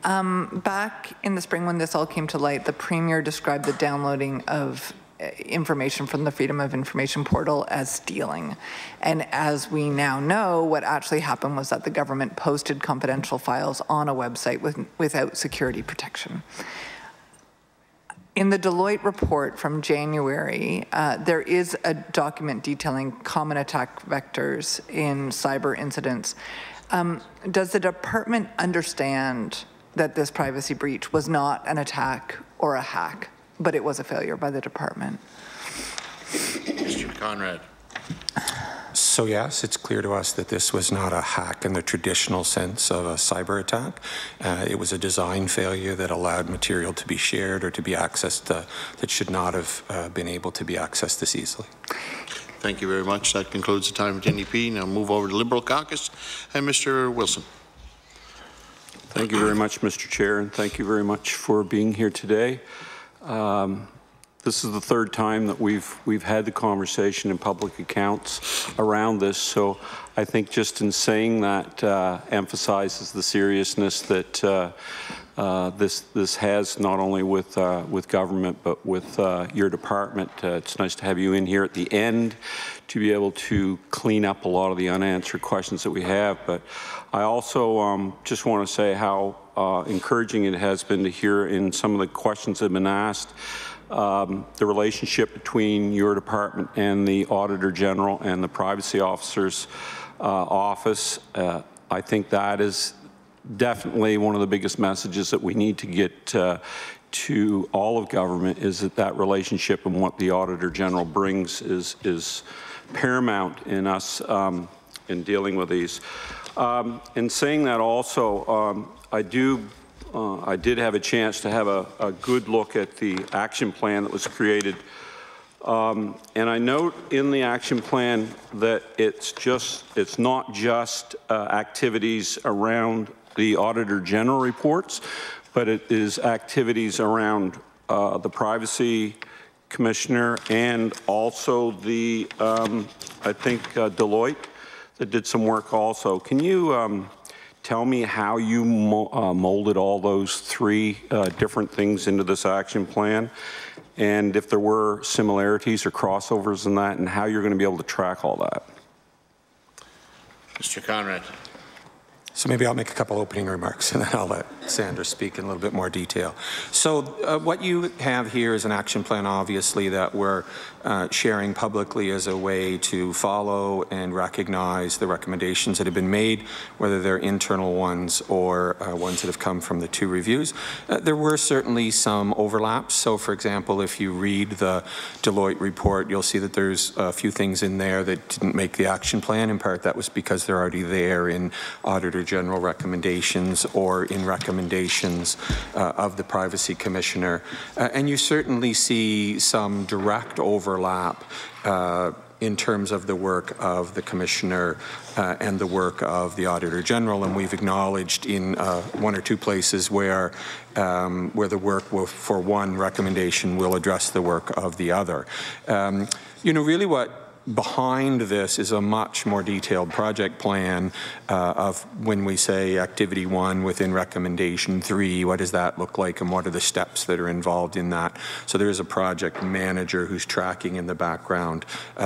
Back in the spring when this all came to light, the Premier described the downloading of information from the Freedom of Information portal as stealing. And as we now know, what actually happened was that the government posted confidential files on a website without security protection. In the Deloitte report from January, there is a document detailing common attack vectors in cyber incidents. Does the department understand that this privacy breach was not an attack or a hack, but it was a failure by the department? Mr. Conrad. So yes, it's clear to us that this was not a hack in the traditional sense of a cyber attack. It was a design failure that allowed material to be shared or to be accessed that should not have been able to be accessed this easily. Thank you very much. That concludes the time for NDP. Now move over to Liberal Caucus and Mr. Wilson. Thank you very much, Mr. Chair, and thank you very much for being here today. This is the third time that we've had the conversation in public accounts around this, so I think just in saying that emphasizes the seriousness that this has, not only with government but with your department. It's nice to have you in here at the end to be able to clean up a lot of the unanswered questions that we have. But I also just want to say how encouraging it has been to hear in some of the questions that have been asked the relationship between your department and the Auditor General and the Privacy Officer's office. I think that is definitely one of the biggest messages that we need to get to all of government, is that relationship and what the Auditor General brings is paramount in us in dealing with these. In saying that also, I did have a chance to have a good look at the action plan that was created. And I note in the action plan that it's not just activities around the Auditor General reports, but it is activities around the Privacy Commissioner and also the, I think, Deloitte that did some work also. Can you tell me how you molded all those three different things into this action plan, and if there were similarities or crossovers in that, and how you're going to be able to track all that? Mr. Conrad. So maybe I'll make a couple opening remarks and then I'll let Sandra speak in a little bit more detail. So what you have here is an action plan, obviously, that we're sharing publicly as a way to follow and recognize the recommendations that have been made, whether they're internal ones or ones that have come from the two reviews. There were certainly some overlaps. So for example, if you read the Deloitte report, you'll see that there's a few things in there that didn't make the action plan. In part, that was because they're already there in Auditor General recommendations or in recommendations of the Privacy Commissioner. And you certainly see some direct overlap in terms of the work of the Commissioner and the work of the Auditor General, and we've acknowledged in one or two places where the work for one recommendation will address the work of the other. You know, really what behind this is a much more detailed project plan of when we say activity 1 within recommendation 3, what does that look like and what are the steps that are involved in that. So there is a project manager who's tracking in the background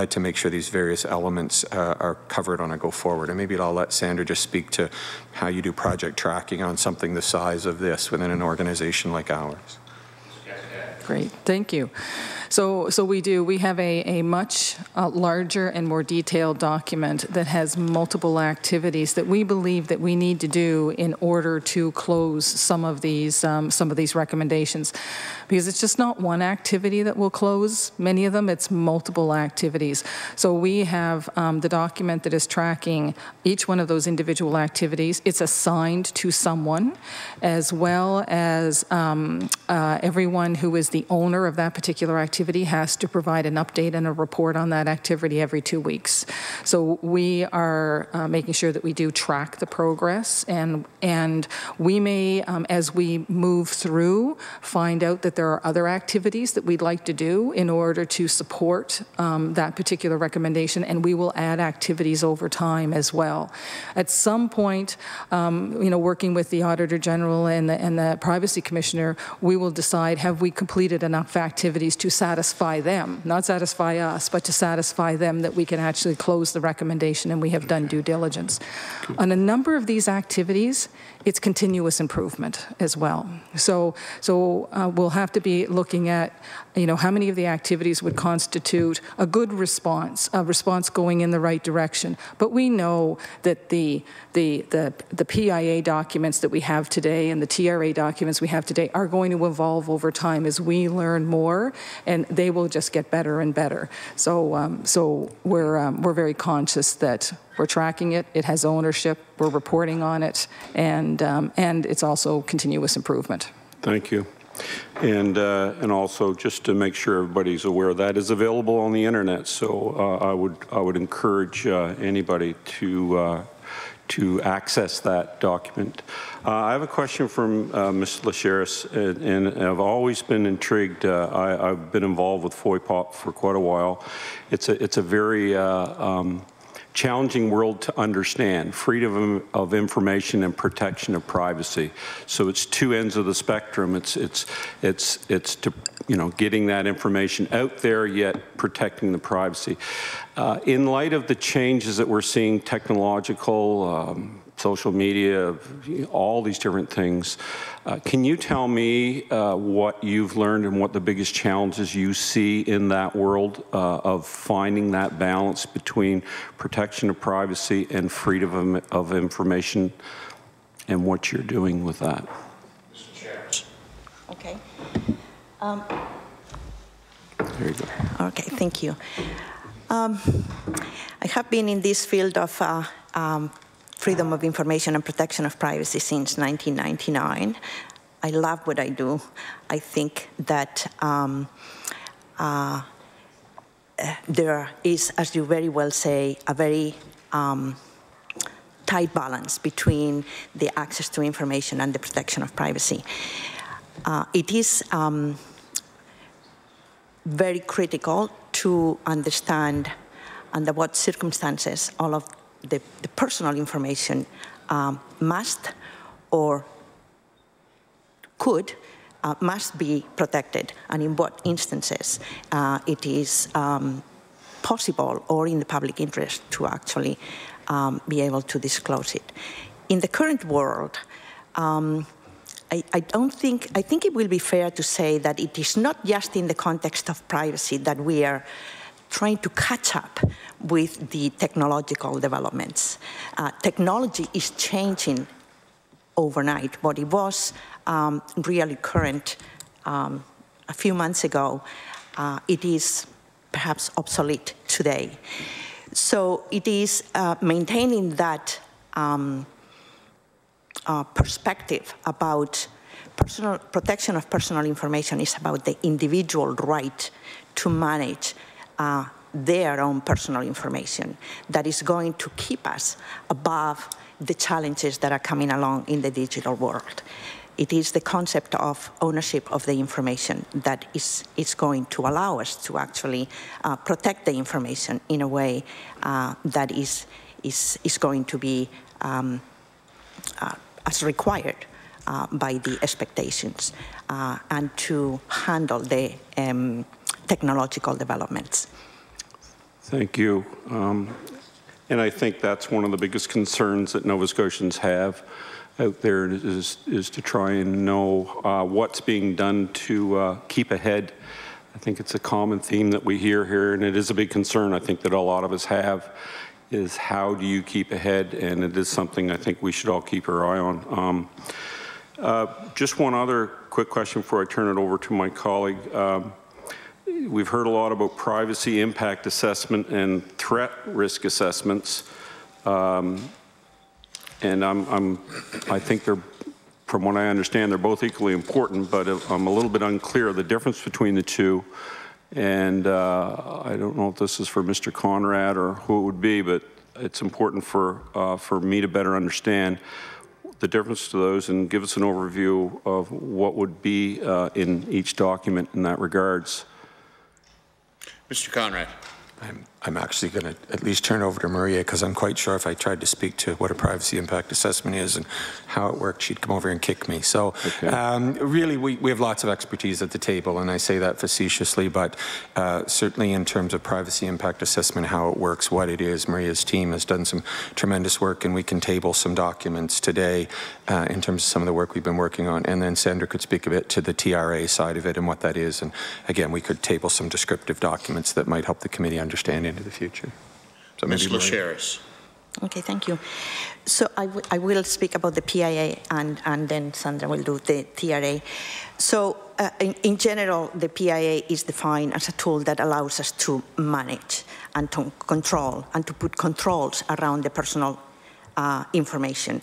to make sure these various elements are covered on a go forward. And maybe I'll let Sandra just speak to how you do project tracking on something the size of this within an organization like ours. Great, thank you. So we do. We have a much larger and more detailed document that has multiple activities that we believe that we need to do in order to close some of these recommendations, because it's just not one activity that will close many of them. It's multiple activities. So we have the document that is tracking each one of those individual activities. It's assigned to someone, as well as everyone who is the owner of that particular activity has to provide an update and a report on that activity every 2 weeks. So we are making sure that we do track the progress, and we may, as we move through, find out that there are other activities that we'd like to do in order to support that particular recommendation, and we will add activities over time as well. At some point, working with the Auditor General and the Privacy Commissioner, we will decide, have we completed enough activities to satisfy them, not satisfy us, but to satisfy them that we can actually close the recommendation and we have done due diligence. On a number of these activities, it's continuous improvement as well. So we'll have to be looking at, how many of the activities would constitute a good response, a response going in the right direction. But we know that the PIA documents that we have today and the TRA documents we have today are going to evolve over time as we learn more, and they will just get better and better. So we're very conscious that we're tracking it. It has ownership. We're reporting on it, and it's also continuous improvement. Thank you. And also, just to make sure everybody's aware, that is available on the internet. So I would encourage anybody to access that document. I have a question from Ms. Lasheras, and I've always been intrigued. I've been involved with FOIPOP for quite a while. It's a very challenging world to understand, freedom of information and protection of privacy. So it's two ends of the spectrum. It's to, getting that information out there, yet protecting the privacy. In light of the changes that we're seeing, technological, social media, all these different things, can you tell me what you've learned and what the biggest challenges you see in that world of finding that balance between protection of privacy and freedom of information, and what you're doing with that? Mr. Chair. Okay. There you go. Okay, thank you. I have been in this field of freedom of information and protection of privacy since 1999. I love what I do. I think that there is, as you very well say, a very tight balance between the access to information and the protection of privacy. It is very critical to understand under what circumstances all of the personal information must or must be protected, and in what instances it is possible or in the public interest to actually be able to disclose it. In the current world, I think it will be fair to say that it is not just in the context of privacy that we are trying to catch up with the technological developments. Technology is changing overnight. What it was really current a few months ago, it is perhaps obsolete today. So it is maintaining that perspective about protection of personal information is about the individual right to manage their own personal information that is going to keep us above the challenges that are coming along in the digital world. it is the concept of ownership of the information that is going to allow us to actually protect the information in a way that is going to be as required by the expectations and to handle the technological developments. Thank you. And I think that's one of the biggest concerns that Nova Scotians have out there is to try and know what's being done to keep ahead. I think it's a common theme that we hear here, and it is a big concern I think that a lot of us have, is how do you keep ahead? And it is something I think we should all keep our eye on. Just one other quick question before I turn it over to my colleague. We've heard a lot about privacy impact assessment and threat risk assessments. And I think they're, from what I understand, they're both equally important, but I'm a little bit unclear the difference between the two. And I don't know if this is for Mr. Conrad or who it would be, but it's important for me to better understand the difference to those and give us an overview of what would be in each document in that regards. Mr. Conrad. I'm actually going to at least turn over to Maria, because I'm quite sure if I tried to speak to what a privacy impact assessment is and how it works, she'd come over and kick me. So really, we have lots of expertise at the table, and I say that facetiously, but certainly in terms of privacy impact assessment, how it works, what it is, Maria's team has done some tremendous work, and we can table some documents today in terms of some of the work we've been working on. And then Sandra could speak a bit to the TRA side of it and what that is. And again, we could table some descriptive documents that might help the committee understand into the future. So Ms. Lasheras. Okay, thank you. So I will speak about the PIA and then Sandra will do the TRA. So in general, the PIA is defined as a tool that allows us to manage and to control and to put controls around the personal information.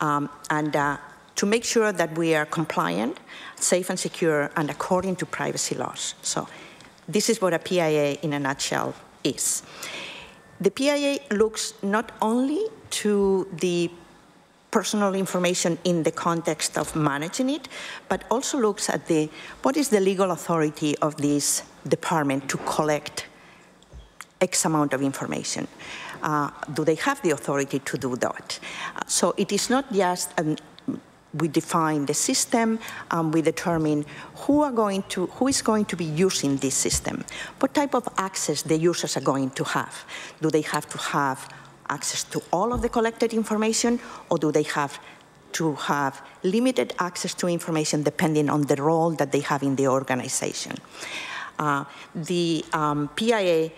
To make sure that we are compliant, safe and secure, and according to privacy laws. So this is what a PIA in a nutshell is. The PIA looks not only to the personal information in the context of managing it, but also looks at what is the legal authority of this department to collect X amount of information. Do they have the authority to do that? So it is not just we define the system, we determine who is going to be using this system, what type of access the users are going to have. Do they have to have access to all of the collected information, or do they have to have limited access to information depending on the role that they have in the organization? The PIA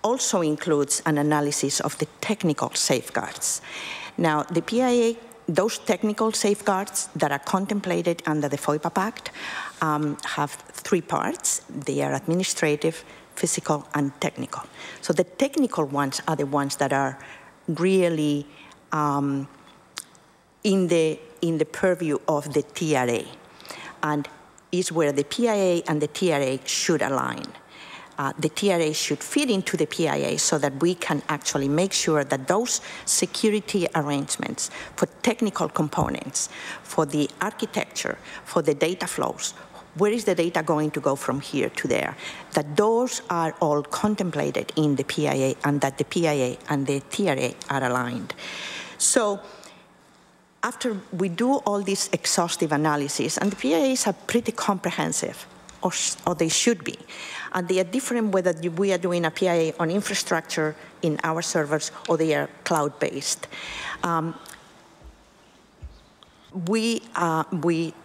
also includes an analysis of the technical safeguards. Now, the PIA, those technical safeguards that are contemplated under the FOIPA Pact have three parts. They are administrative, physical, and technical. So the technical ones are the ones that are really in the purview of the TRA, and is where the PIA and the TRA should align. The TRA should fit into the PIA so that we can actually make sure that those security arrangements for technical components, for the architecture, for the data flows, where is the data going to go from here to there, that those are all contemplated in the PIA and that the PIA and the TRA are aligned. So after we do all this exhaustive analysis, and the PIAs are pretty comprehensive, or they should be. And they are different whether we are doing a PIA on infrastructure in our servers or they are cloud-based.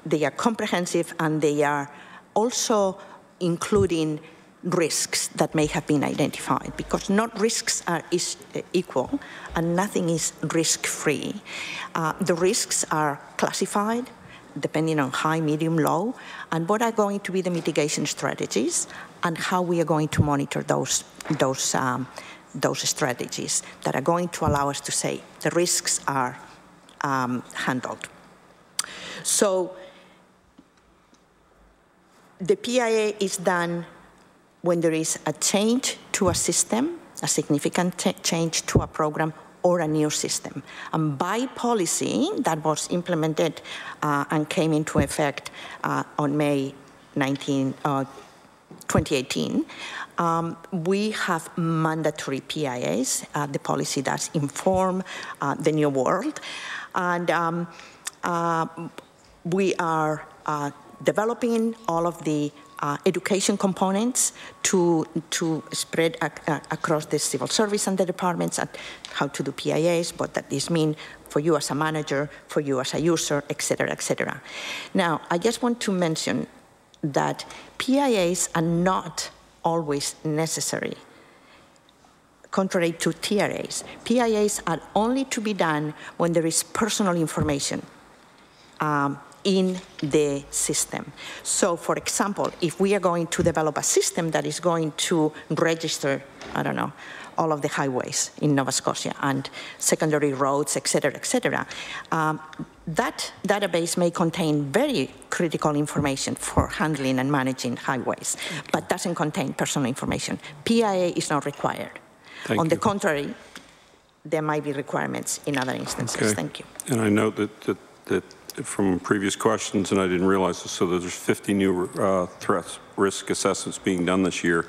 They are comprehensive, and they are also including risks that may have been identified, because not risks are equal and nothing is risk-free. The risks are classified depending on high, medium, low, and what are going to be the mitigation strategies and how we are going to monitor those strategies that are going to allow us to say the risks are handled. So the PIA is done when there is a change to a system, a significant change to a program, or a new system. And by policy that was implemented and came into effect on May 2018, we have mandatory PIAs, the policy that inform the new world. And we are developing all of the education components to spread across the civil service and the departments and how to do PIAs, what that this means for you as a manager, for you as a user, et cetera, et cetera. Now, I just want to mention that PIAs are not always necessary, contrary to TRAs. PIAs are only to be done when there is personal information in the system. So, for example, if we are going to develop a system that is going to register, I don't know, all of the highways in Nova Scotia and secondary roads, et cetera, that database may contain very critical information for handling and managing highways, but doesn't contain personal information. PIA is not required. On the contrary, there might be requirements in other instances. Okay. Thank you. And I note that from previous questions, and I didn't realize this, so there's 50 new threat risk assessments being done this year,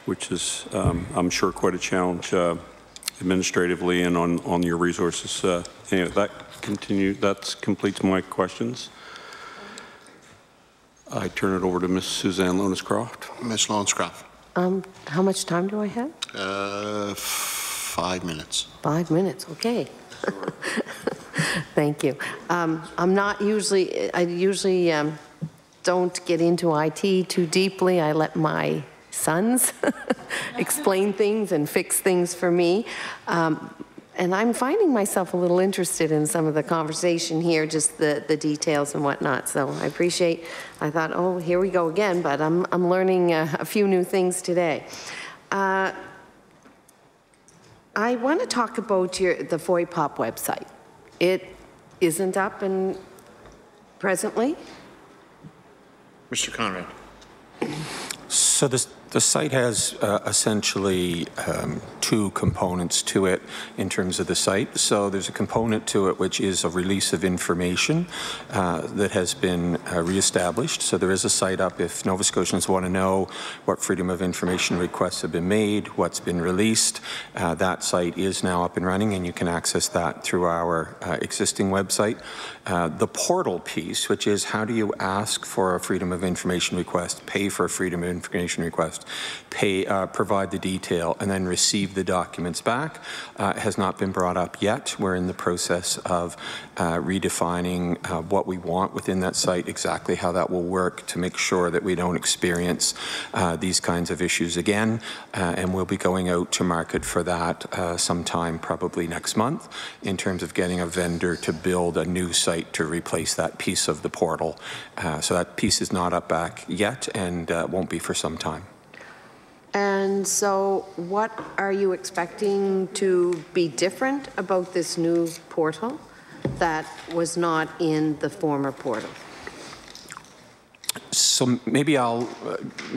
which is, I'm sure, quite a challenge administratively and on your resources. Anyway, that completes my questions. I turn it over to Ms. Suzanne Lonis-Croft. Ms. Lonis-Croft. How much time do I have? 5 minutes. 5 minutes, okay. Thank you. I usually don't get into IT too deeply. I let my sons explain things and fix things for me. And I'm finding myself a little interested in some of the conversation here, just the details and whatnot. So I appreciate, I thought, oh, here we go again, but I'm learning a few new things today. I want to talk about the FOIPOP website. It isn't up and presently? Mr. Conrad. So the site has essentially two components to it in terms of the site. So there's a component to it which is a release of information that has been reestablished. So there is a site up if Nova Scotians want to know what freedom of information requests have been made, what's been released. That site is now up and running, and you can access that through our existing website. The portal piece, which is how do you ask for a freedom of information request, pay for a freedom of information request, provide the detail, and then receive the documents back, has not been brought up yet. We're in the process of redefining what we want within that site, exactly how that will work to make sure that we don't experience these kinds of issues again. And we'll be going out to market for that sometime probably next month in terms of getting a vendor to build a new site to replace that piece of the portal. So that piece is not up back yet and won't be for some time. And so what are you expecting to be different about this new portal that was not in the former portal? So maybe I'll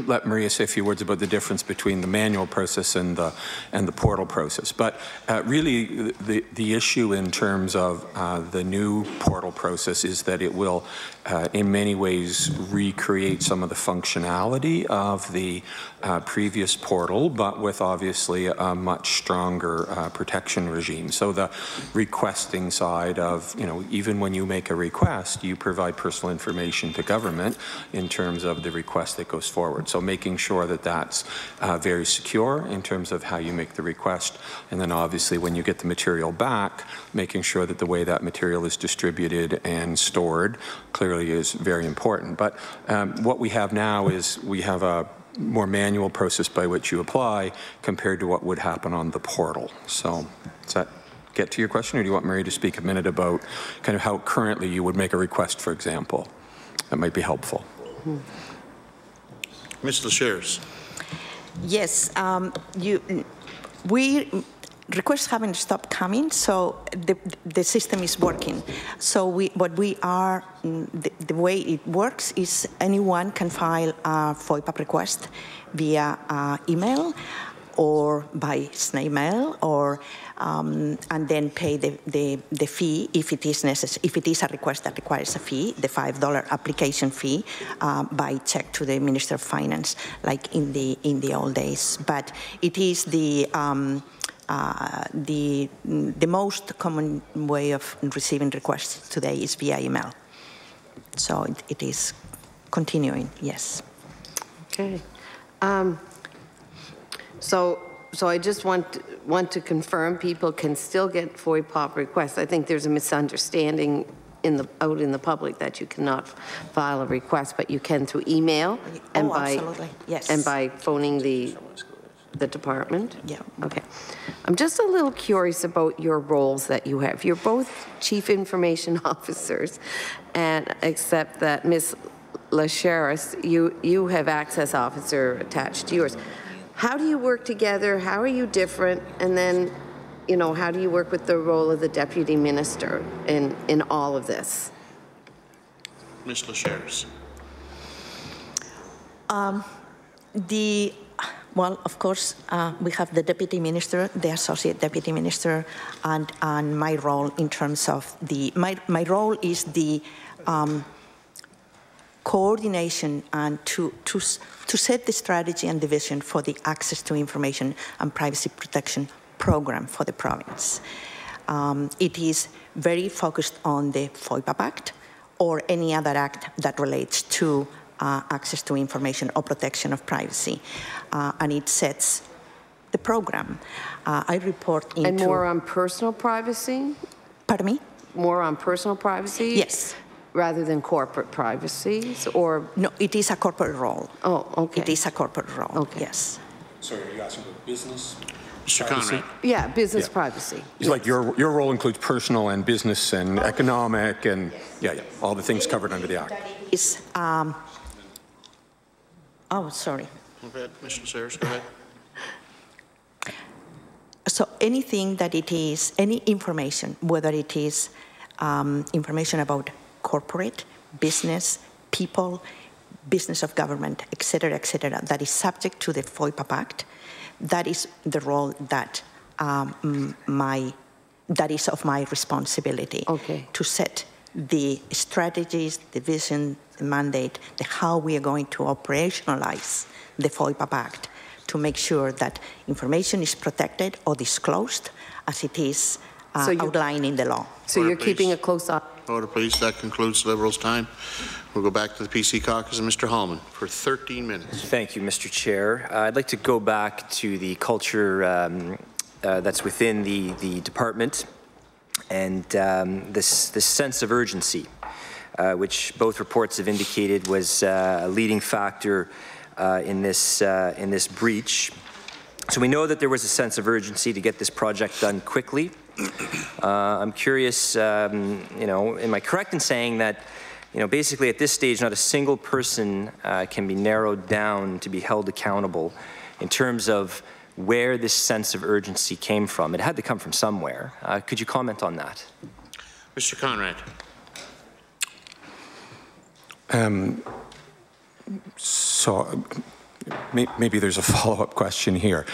let Maria say a few words about the difference between the manual process and the portal process. But really, the issue in terms of the new portal process is that it will, in many ways, recreate some of the functionality of the previous portal, but with obviously a much stronger protection regime. So the requesting side of, even when you make a request, you provide personal information to government in terms of the request that goes forward. So making sure that that's very secure in terms of how you make the request. And then obviously when you get the material back, making sure that the way that material is distributed and stored clearly is very important. But what we have now is we have a more manual process by which you apply compared to what would happen on the portal. So does that get to your question, or do you want Mary to speak a minute about kind of how currently you would make a request, for example? That might be helpful. Ms. Lasheras. Yes, requests haven't stopped coming, so the system is working. So the way it works is anyone can file a FOIPOP request via email. or by snail mail, or and then pay the fee if it is necessary. If it is a request that requires a fee, the $5 application fee, by check to the Minister of Finance, like in the old days. But it is the most common way of receiving requests today is via email. So it is continuing, yes. Okay. So I just want to confirm people can still get FOIPOP requests. I think there's a misunderstanding out in the public that you cannot file a request, but you can through email and absolutely. Yes. And by phoning the department. Yeah. Okay. I'm just a little curious about your roles that you have. You're both chief information officers, and except that Ms. Lasheras, you have access officer attached to yours. How do you work together? How are you different? And then, you know, how do you work with the role of the deputy minister in all of this? Ms. Lasheras. Well, of course, we have the deputy minister, the associate deputy minister, and my role in terms of my role is the coordination and to set the strategy and the vision for the access to information and privacy protection program for the province. It is very focused on the FOIPOP Act or any other act that relates to access to information or protection of privacy, and it sets the program. I report into... And more on personal privacy? Pardon me? More on personal privacy? Yes. Rather than corporate privacy, or? No, it is a corporate role. Oh, okay. It is a corporate role, okay. Yes. Sorry, are you asking about business? Mr. Conrad. Yeah, business privacy. It's yes. like your role includes personal and business and economic and, yeah, all the things covered under the Act. Is, oh, sorry. Go ahead, Mr. Lasheras, go ahead. So anything that it is, any information, whether it is information about corporate, business, people, business of government, et cetera, that is subject to the FOIPOP Act, that is the role that that is of my responsibility. Okay. To set the strategies, the vision, the mandate, how we are going to operationalize the FOIPOP Act to make sure that information is protected or disclosed as it is outlined in the law. So Order, you're please. keeping a close eye. Order, please. That concludes the Liberals' time. We'll go back to the PC Caucus and Mr. Hallman for 13 minutes. Thank you, Mr. Chair. I'd like to go back to the culture that's within the department and this sense of urgency, which both reports have indicated was a leading factor in this breach. So we know that there was a sense of urgency to get this project done quickly. I'm curious, you know, am I correct in saying that, you know, basically at this stage, not a single person can be narrowed down to be held accountable in terms of where this sense of urgency came from? It had to come from somewhere. Could you comment on that? Mr. Conrad. So maybe there's a follow-up question here.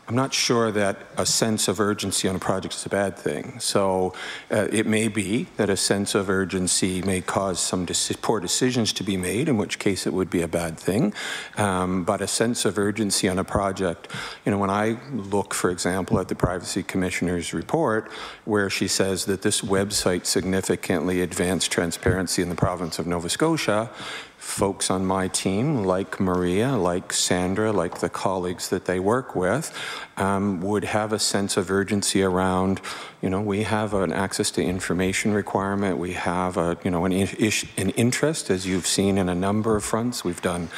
I'm not sure that a sense of urgency on a project is a bad thing. So it may be that a sense of urgency may cause some poor decisions to be made, in which case it would be a bad thing. But a sense of urgency on a project, you know, when I look, for example, at the Privacy Commissioner's report, where she says that this website significantly advanced transparency in the province of Nova Scotia, folks on my team, like Maria, like Sandra, like the colleagues that they work with, would have a sense of urgency around, you know, we have an access to information requirement, we have a, you know, an interest, as you've seen in a number of fronts. We've done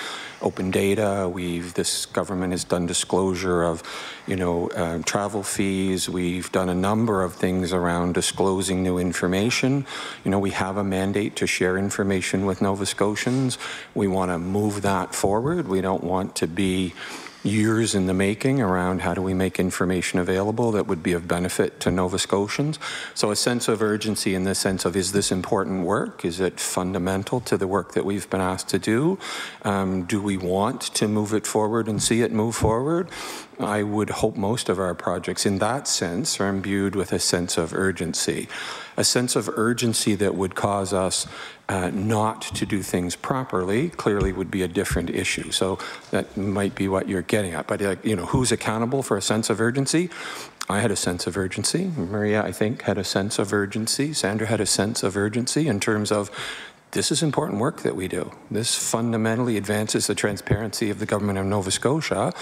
open data, this government has done disclosure of, you know, travel fees, we've done a number of things around disclosing new information. You know, we have a mandate to share information with Nova Scotians. We want to move that forward. We don't want to be, years in the making around how do we make information available that would be of benefit to Nova Scotians. So a sense of urgency in the sense of, is this important work? Is it fundamental to the work that we've been asked to do? Do we want to move it forward and see it move forward? I would hope most of our projects in that sense are imbued with a sense of urgency. A sense of urgency that would cause us not to do things properly clearly would be a different issue. So that might be what you're getting at. But you know, who's accountable for a sense of urgency? I had a sense of urgency. Maria, I think, had a sense of urgency. Sandra had a sense of urgency in terms of, this is important work that we do. This fundamentally advances the transparency of the government of Nova Scotia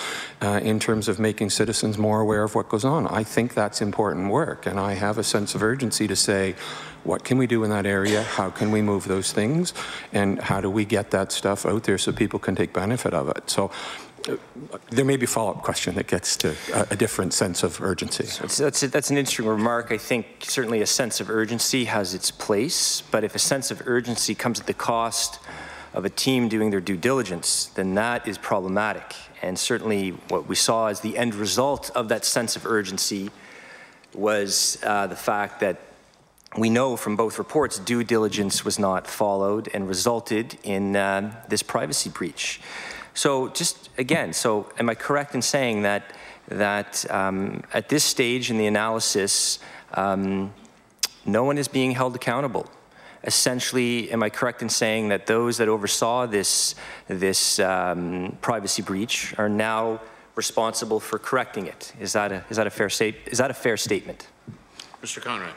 in terms of making citizens more aware of what goes on. I think that's important work, and I have a sense of urgency to say, what can we do in that area? How can we move those things? And how do we get that stuff out there so people can take benefit of it? So there may be a follow-up question that gets to a different sense of urgency. That's an interesting remark. I think certainly a sense of urgency has its place, but if a sense of urgency comes at the cost of a team doing their due diligence, then that is problematic. And certainly what we saw as the end result of that sense of urgency was the fact that we know from both reports due diligence was not followed and resulted in this privacy breach. So just again, so am I correct in saying that at this stage in the analysis, no one is being held accountable? Essentially, am I correct in saying that those that oversaw this privacy breach are now responsible for correcting it? Is that a fair statement? Mr. Conrad.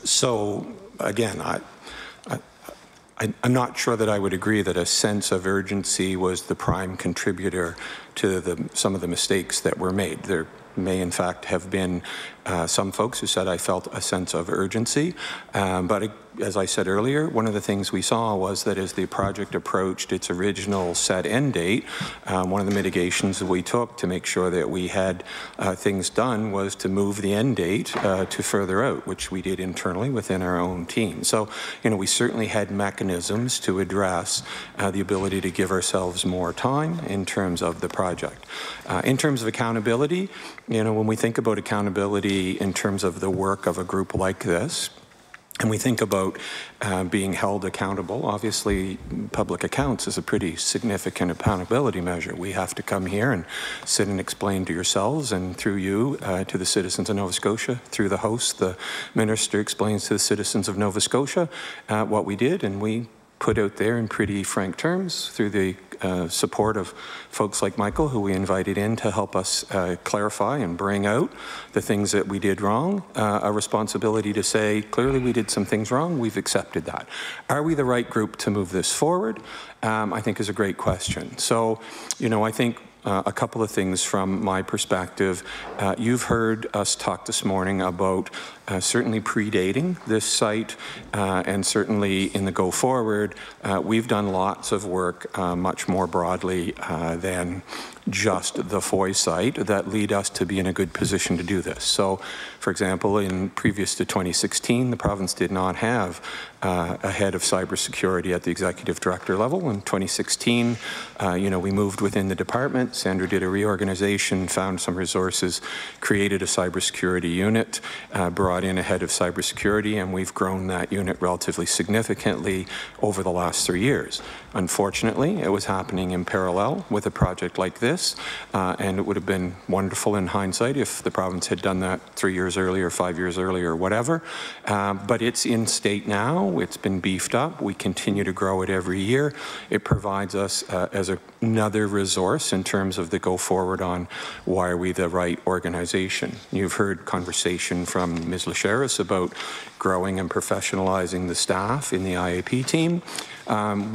So again, I'm not sure that I would agree that a sense of urgency was the prime contributor to some of the mistakes that were made. There may in fact have been some folks who said I felt a sense of urgency, but as I said earlier, one of the things we saw was that as the project approached its original set end date, one of the mitigations that we took to make sure that we had things done was to move the end date to further out, which we did internally within our own team. So, you know, we certainly had mechanisms to address the ability to give ourselves more time in terms of the project. In terms of accountability, you know, when we think about accountability in terms of the work of a group like this, and we think about being held accountable, obviously public accounts is a pretty significant accountability measure. We have to come here and sit and explain to yourselves and through you to the citizens of Nova Scotia, through the host, the minister explains to the citizens of Nova Scotia what we did, and we put out there in pretty frank terms through the support of folks like Michael, who we invited in to help us clarify and bring out the things that we did wrong, a responsibility to say, clearly we did some things wrong, we've accepted that. Are we the right group to move this forward? I think is a great question. So, you know, I think a couple of things from my perspective. You've heard us talk this morning about certainly predating this site and certainly in the go forward, we've done lots of work much more broadly than just the Foy site that lead us to be in a good position to do this. So, for example, in previous to 2016, the province did not have a head of cybersecurity at the executive director level. In 2016, you know, we moved within the department. Sandra did a reorganization, found some resources, created a cybersecurity unit, brought in a head of cybersecurity, and we've grown that unit relatively significantly over the last 3 years. Unfortunately, it was happening in parallel with a project like this, and it would have been wonderful in hindsight if the province had done that 3 years earlier, 5 years earlier, whatever. But it's in state now. It's been beefed up. We continue to grow it every year. It provides us as another resource in terms of the go forward on why are we the right organization. You've heard conversation from Ms. Lasheras about growing and professionalizing the staff in the IAP team,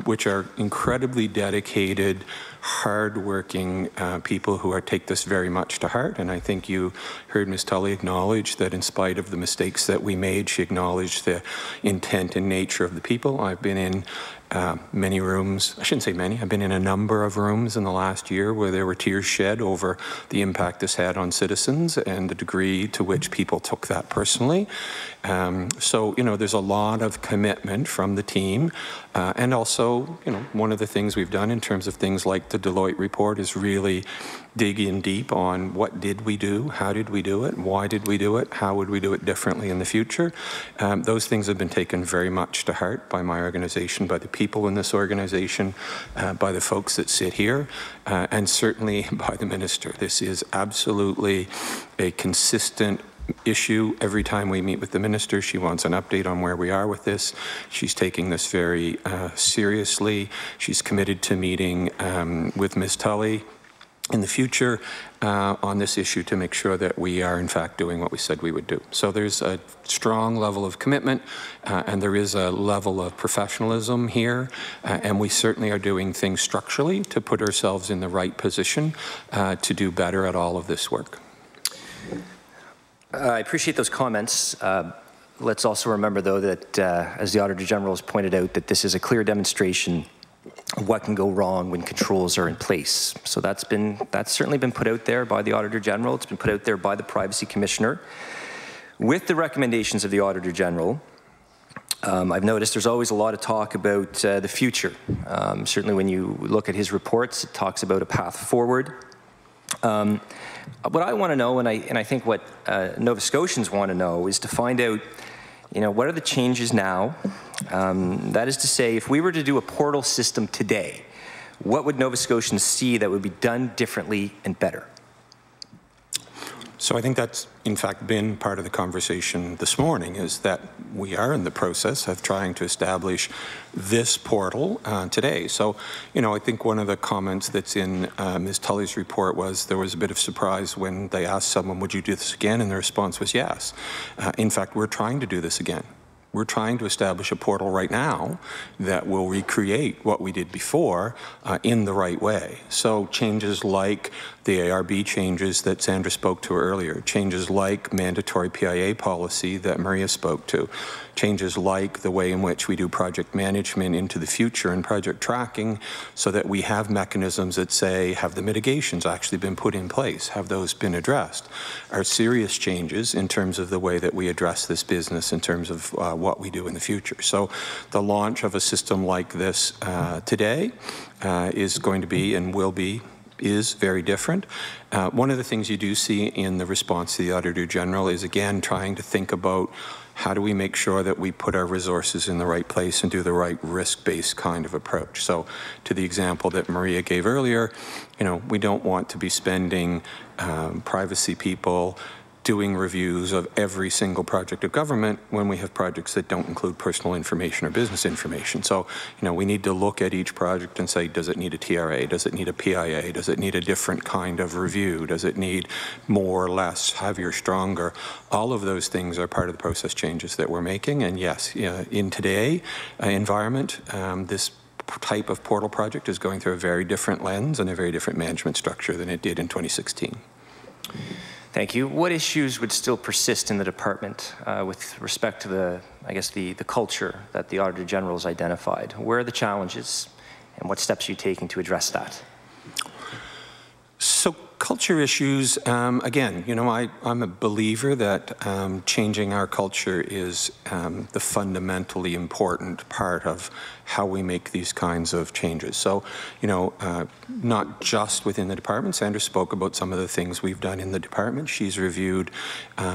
which are incredibly dedicated, hard-working people who take this very much to heart. And I think you heard Ms. Tully acknowledge that in spite of the mistakes that we made, she acknowledged the intent and nature of the people. I've been in many rooms, I shouldn't say many, I've been in a number of rooms in the last year where there were tears shed over the impact this had on citizens and the degree to which people took that personally. So, you know, there's a lot of commitment from the team. And also, you know, one of the things we've done in terms of things like the Deloitte Report is really dig in deep on what did we do, how did we do it, why did we do it, how would we do it differently in the future. Those things have been taken very much to heart by my organization, by the people in this organization, by the folks that sit here, and certainly by the minister. This is absolutely a consistent issue. Every time we meet with the minister, she wants an update on where we are with this. She's taking this very seriously. She's committed to meeting with Ms. Tully in the future on this issue to make sure that we are in fact doing what we said we would do. So there's a strong level of commitment and there is a level of professionalism here, and we certainly are doing things structurally to put ourselves in the right position to do better at all of this work. I appreciate those comments. Let's also remember, though, that as the Auditor General has pointed out, that this is a clear demonstration of what can go wrong when controls are in place. So that's certainly been put out there by the Auditor General. It's been put out there by the Privacy Commissioner. With the recommendations of the Auditor General, I've noticed there's always a lot of talk about the future. Certainly when you look at his reports, it talks about a path forward. What I want to know, and I think what Nova Scotians want to know, is to find out, you know, what are the changes now? That is to say, if we were to do a portal system today, what would Nova Scotians see that would be done differently and better? So I think that's in fact been part of the conversation this morning, is that we are in the process of trying to establish this portal today. So, you know, I think one of the comments that's in Ms. Tully's report was there was a bit of surprise when they asked someone, would you do this again? And the response was yes. In fact, we're trying to do this again. We're trying to establish a portal right now that will recreate what we did before in the right way. So changes like the ARB changes that Sandra spoke to earlier, changes like mandatory PIA policy that Maria spoke to, changes like the way in which we do project management into the future and project tracking, so that we have mechanisms that say, have the mitigations actually been put in place? Have those been addressed? Are serious changes in terms of the way that we address this business in terms of what we do in the future. So the launch of a system like this today is going to be and will be is very different. One of the things you do see in the response to the Auditor General is, again, trying to think about how do we make sure that we put our resources in the right place and do the right risk-based kind of approach. So to the example that Maria gave earlier, you know, we don't want to be spending privacy people doing reviews of every single project of government when we have projects that don't include personal information or business information. So, you know, we need to look at each project and say, does it need a TRA? Does it need a PIA? Does it need a different kind of review? Does it need more, less, heavier, stronger? All of those things are part of the process changes that we're making. And yes, in today's environment, this type of portal project is going through a very different lens and a very different management structure than it did in 2016. Thank you. What issues would still persist in the department with respect to the, I guess, the culture that the Auditor General has identified? Where are the challenges and what steps are you taking to address that? So culture issues, again, you know, I'm a believer that changing our culture is the fundamentally important part of how we make these kinds of changes. So, you know, not just within the department. Sandra spoke about some of the things we've done in the department. She's reviewed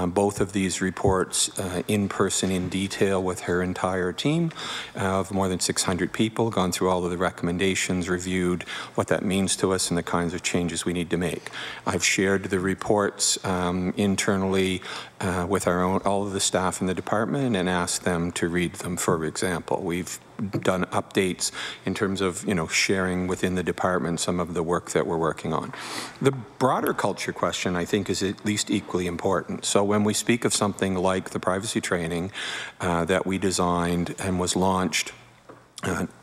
both of these reports in person in detail with her entire team of more than 600 people, gone through all of the recommendations, reviewed what that means to us and the kinds of changes we need to make. I've shared the reports internally with all of the staff in the department and asked them to read them, for example. We've done updates in terms of, you know, sharing within the department some of the work that we're working on. The broader culture question, I think, is at least equally important. So when we speak of something like the privacy training that we designed and was launched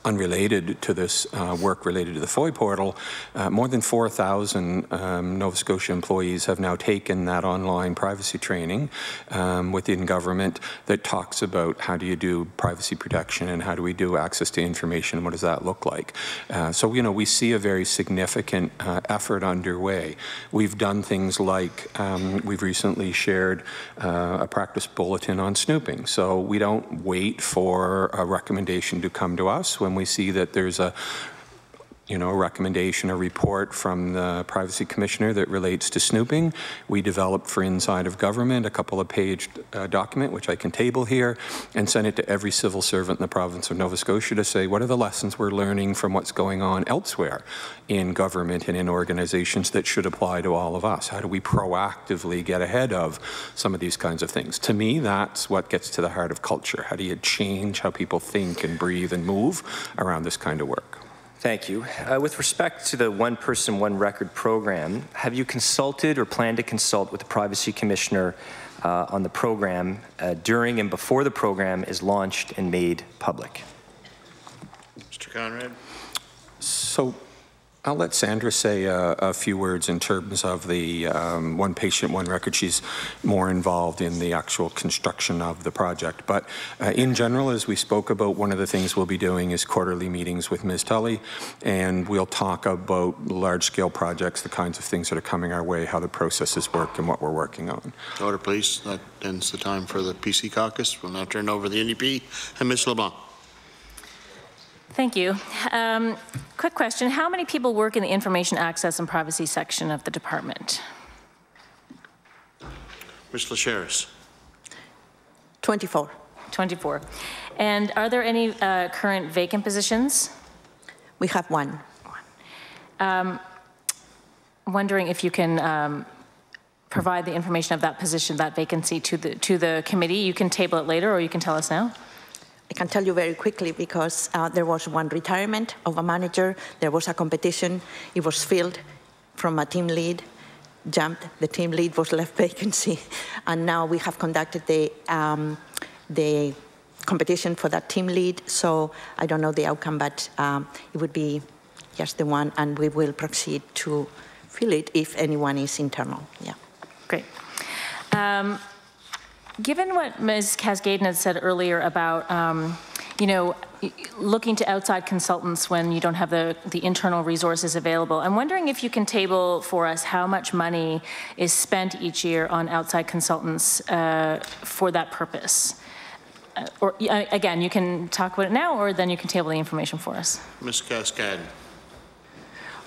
unrelated to this work related to the FOI portal, more than 4,000 Nova Scotia employees have now taken that online privacy training within government that talks about how do you do privacy protection and how do we do access to information and what does that look like. So, you know, we see a very significant effort underway. We've done things like we've recently shared a practice bulletin on snooping. So we don't wait for a recommendation to come to us when we see that there's a recommendation, a report from the Privacy Commissioner that relates to snooping. We developed for inside of government a couple of page document, which I can table here, and send it to every civil servant in the province of Nova Scotia to say, what are the lessons we're learning from what's going on elsewhere in government and in organizations that should apply to all of us? How do we proactively get ahead of some of these kinds of things? To me, that's what gets to the heart of culture. How do you change how people think and breathe and move around this kind of work? Thank you. With respect to the One Person, One Record program, have you consulted or plan to consult with the Privacy Commissioner on the program during and before the program is launched and made public? Mr. Conrad. So I'll let Sandra say a few words in terms of the One Patient, One Record. She's more involved in the actual construction of the project. But in general, as we spoke about, one of the things we'll be doing is quarterly meetings with Ms. Tully, and we'll talk about large-scale projects, the kinds of things that are coming our way, how the processes work, and what we're working on. Order, please. That ends the time for the PC caucus. We'll now turn over the NDP and Ms. LeBlanc. Thank you. Quick question. How many people work in the information access and privacy section of the department? Ms. Lasheras. 24. 24. And are there any current vacant positions? We have one. Wondering if you can provide the information of that position, that vacancy to the committee. You can table it later or you can tell us now. I can tell you very quickly because there was one retirement of a manager, there was a competition, it was filled from a team lead, jumped, the team lead was left vacancy, and now we have conducted the competition for that team lead, so I don't know the outcome, but it would be just the one, and we will proceed to fill it if anyone is internal. Yeah. Great. Given what Ms. Cascadden had said earlier about, looking to outside consultants when you don't have the internal resources available, I'm wondering if you can table for us how much money is spent each year on outside consultants for that purpose. Or again, you can talk about it now, or then you can table the information for us. Ms. Cascadden.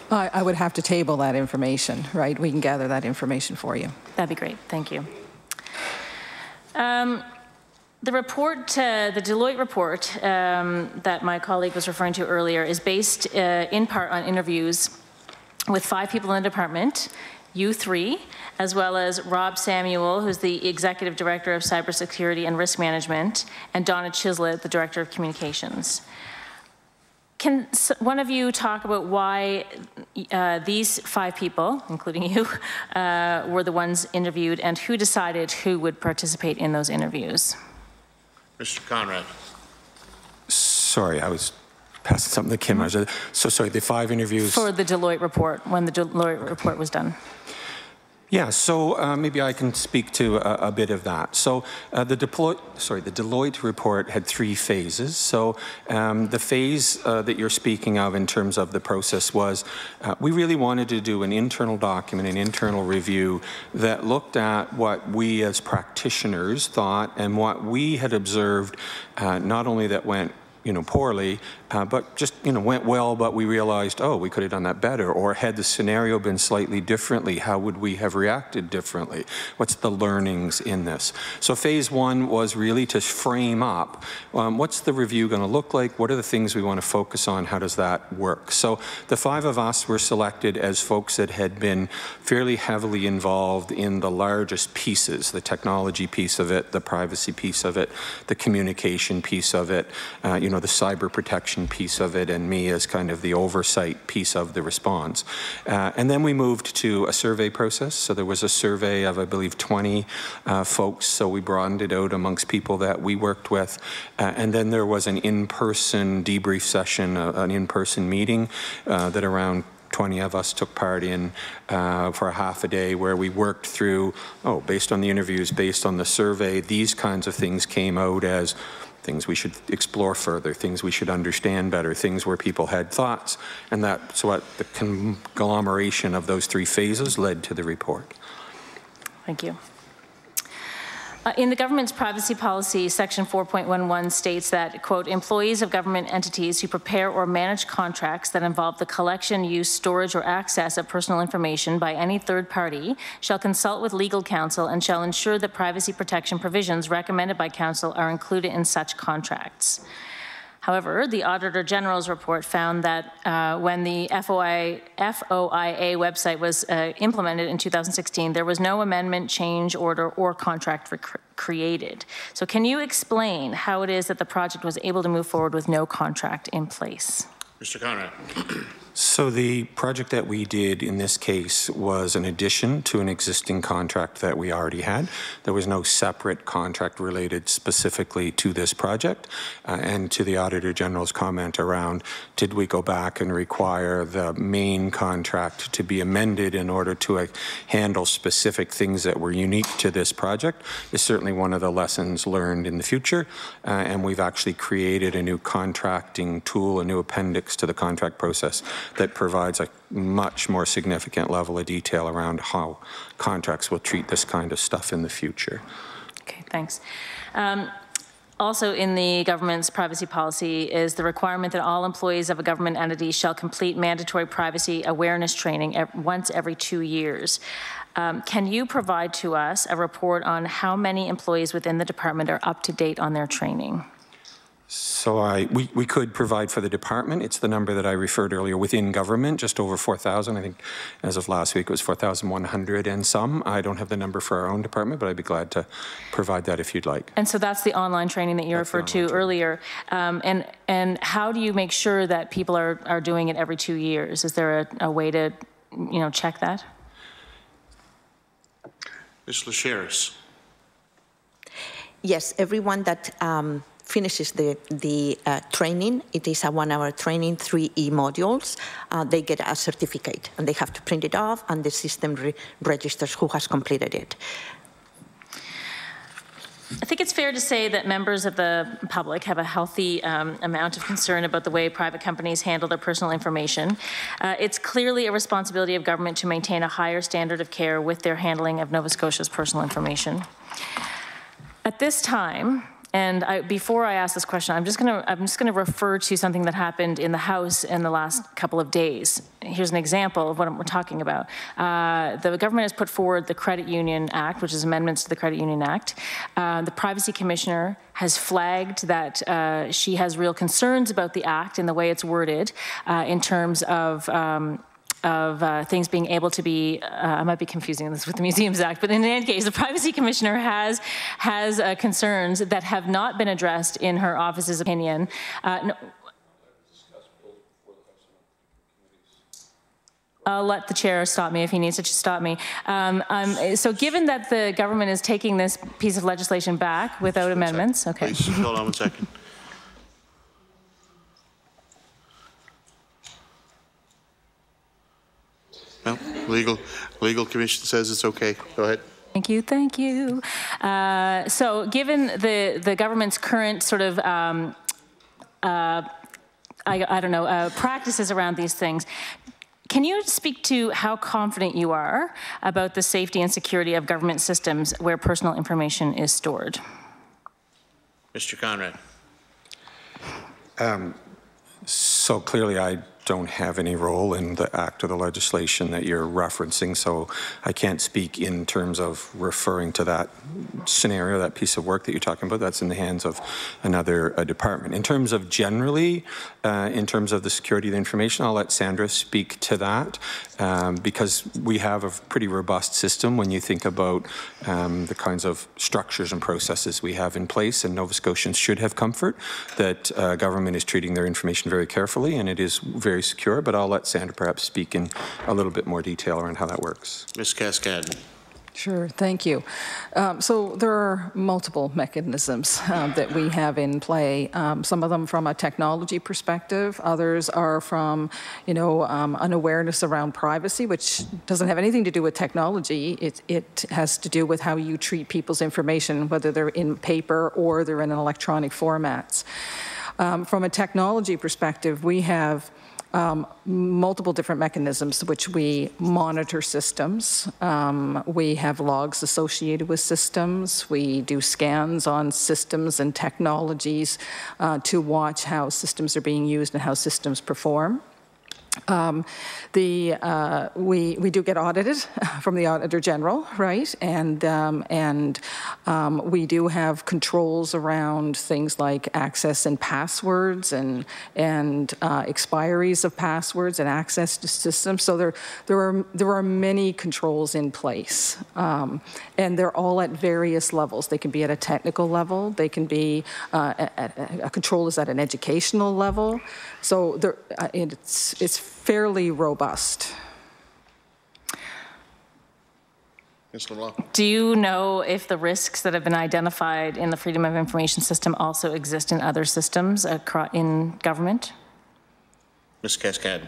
I would have to table that information, right? We can gather that information for you. That'd be great. Thank you. The report, the Deloitte report that my colleague was referring to earlier is based in part on interviews with 5 people in the department, you 3, as well as Rob Samuel, who's the Executive Director of Cybersecurity and Risk Management, and Donna Chislett, the Director of Communications. Can one of you talk about why these 5 people, including you, were the ones interviewed, and who decided who would participate in those interviews? Mr. Conrad. Sorry, I was passing something to Kim. So sorry, the 5 interviews? For the Deloitte report, when the Deloitte report was done. Yeah, so maybe I can speak to a bit of that. So the Deloitte report had 3 phases. So the phase that you're speaking of in terms of the process was we really wanted to do an internal document, an internal review that looked at what we as practitioners thought and what we had observed, not only that went poorly, but just, went well, but we realized, oh, we could have done that better. Or had the scenario been slightly differently, how would we have reacted differently? What's the learnings in this? So phase 1 was really to frame up, what's the review going to look like? What are the things we want to focus on? How does that work? So the 5 of us were selected as folks that had been fairly heavily involved in the largest pieces, the technology piece of it, the privacy piece of it, the communication piece of it, the cyber protection piece of it, and me as kind of the oversight piece of the response. And then we moved to a survey process. So there was a survey of, I believe, 20 folks. So we broadened it out amongst people that we worked with. And then there was an in-person debrief session, an in-person meeting that around 20 of us took part in for a half a day, where we worked through, based on the interviews, based on the survey, these kinds of things came out as things we should explore further, things we should understand better, things where people had thoughts. And that's what the conglomeration of those 3 phases led to the report. Thank you. In the government's privacy policy, section 4.11 states that, quote, employees of government entities who prepare or manage contracts that involve the collection, use, storage, or access of personal information by any third party shall consult with legal counsel and shall ensure that privacy protection provisions recommended by counsel are included in such contracts. However, the Auditor General's report found that when the FOIA website was implemented in 2016, there was no amendment, change order, or contract created. So can you explain how it is that the project was able to move forward with no contract in place? Mr. Conrad. So the project that we did in this case was an addition to an existing contract that we already had. There was no separate contract related specifically to this project. And to the Auditor General's comment around, did we go back and require the main contract to be amended in order to handle specific things that were unique to this project, is certainly one of the lessons learned in the future. And we've actually created a new contracting tool, a new appendix to the contract process that provides a much more significant level of detail around how contracts will treat this kind of stuff in the future. Okay, thanks. Also in the government's privacy policy is the requirement that all employees of a government entity shall complete mandatory privacy awareness training once every 2 years. Can you provide to us a report on how many employees within the department are up to date on their training? So we could provide for the department. It's the number that I referred earlier within government, just over 4,000. I think as of last week it was 4,100 and some. I don't have the number for our own department, but I'd be glad to provide that if you'd like. And so that's the online training that you referred to earlier. And how do you make sure that people are doing it every 2 years? Is there a way to, check that? Ms. Lasheras. Yes, everyone that finishes the training, it is a 1-hour training, 3 e-modules, they get a certificate and they have to print it off and the system registers who has completed it. I think it's fair to say that members of the public have a healthy amount of concern about the way private companies handle their personal information. It's clearly a responsibility of government to maintain a higher standard of care with their handling of Nova Scotia's personal information. At this time, and before I ask this question, I'm just going to refer to something that happened in the House in the last couple of days. Here's an example of what we're talking about. The government has put forward the Credit Union Act, which is amendments to the Credit Union Act. The Privacy Commissioner has flagged that she has real concerns about the Act and the way it's worded in terms of things being able to be, I might be confusing this with the Museums Act, but in any case, the Privacy Commissioner has concerns that have not been addressed in her office's opinion. I'll let the chair stop me if he needs to stop me. So given that the government is taking this piece of legislation back without amendments, okay. Please, hold on 1 second. No, legal commission says it's okay. Go ahead. Thank you, thank you. So given the government's current sort of, practices around these things, can you speak to how confident you are about the safety and security of government systems where personal information is stored? Mr. Conrad. So clearly I don't have any role in the act or the legislation that you're referencing, so I can't speak in terms of referring to that scenario, that piece of work that you're talking about. That's in the hands of another department. In terms of generally, in terms of the security of the information, I'll let Sandra speak to that, because we have a pretty robust system when you think about the kinds of structures and processes we have in place, and Nova Scotians should have comfort that government is treating their information very carefully, and it is very secure. But I'll let Sandra perhaps speak in a little bit more detail around how that works. Ms. Cascadden. Sure, thank you. So there are multiple mechanisms that we have in play. Some of them from a technology perspective, others are from, an awareness around privacy, which doesn't have anything to do with technology. It has to do with how you treat people's information, whether they're in paper or they're in electronic formats. From a technology perspective, we have multiple different mechanisms which we monitor systems. We have logs associated with systems. We do scans on systems and technologies to watch how systems are being used and how systems perform. We do get audited from the Auditor General, right? And we do have controls around things like access and passwords and expiries of passwords and access to systems. So there are many controls in place, and they're all at various levels. They can be at a technical level. They can be a control is at an educational level. So it's fairly robust. Do you know if the risks that have been identified in the Freedom of Information system also exist in other systems in government? Ms. Cascadden.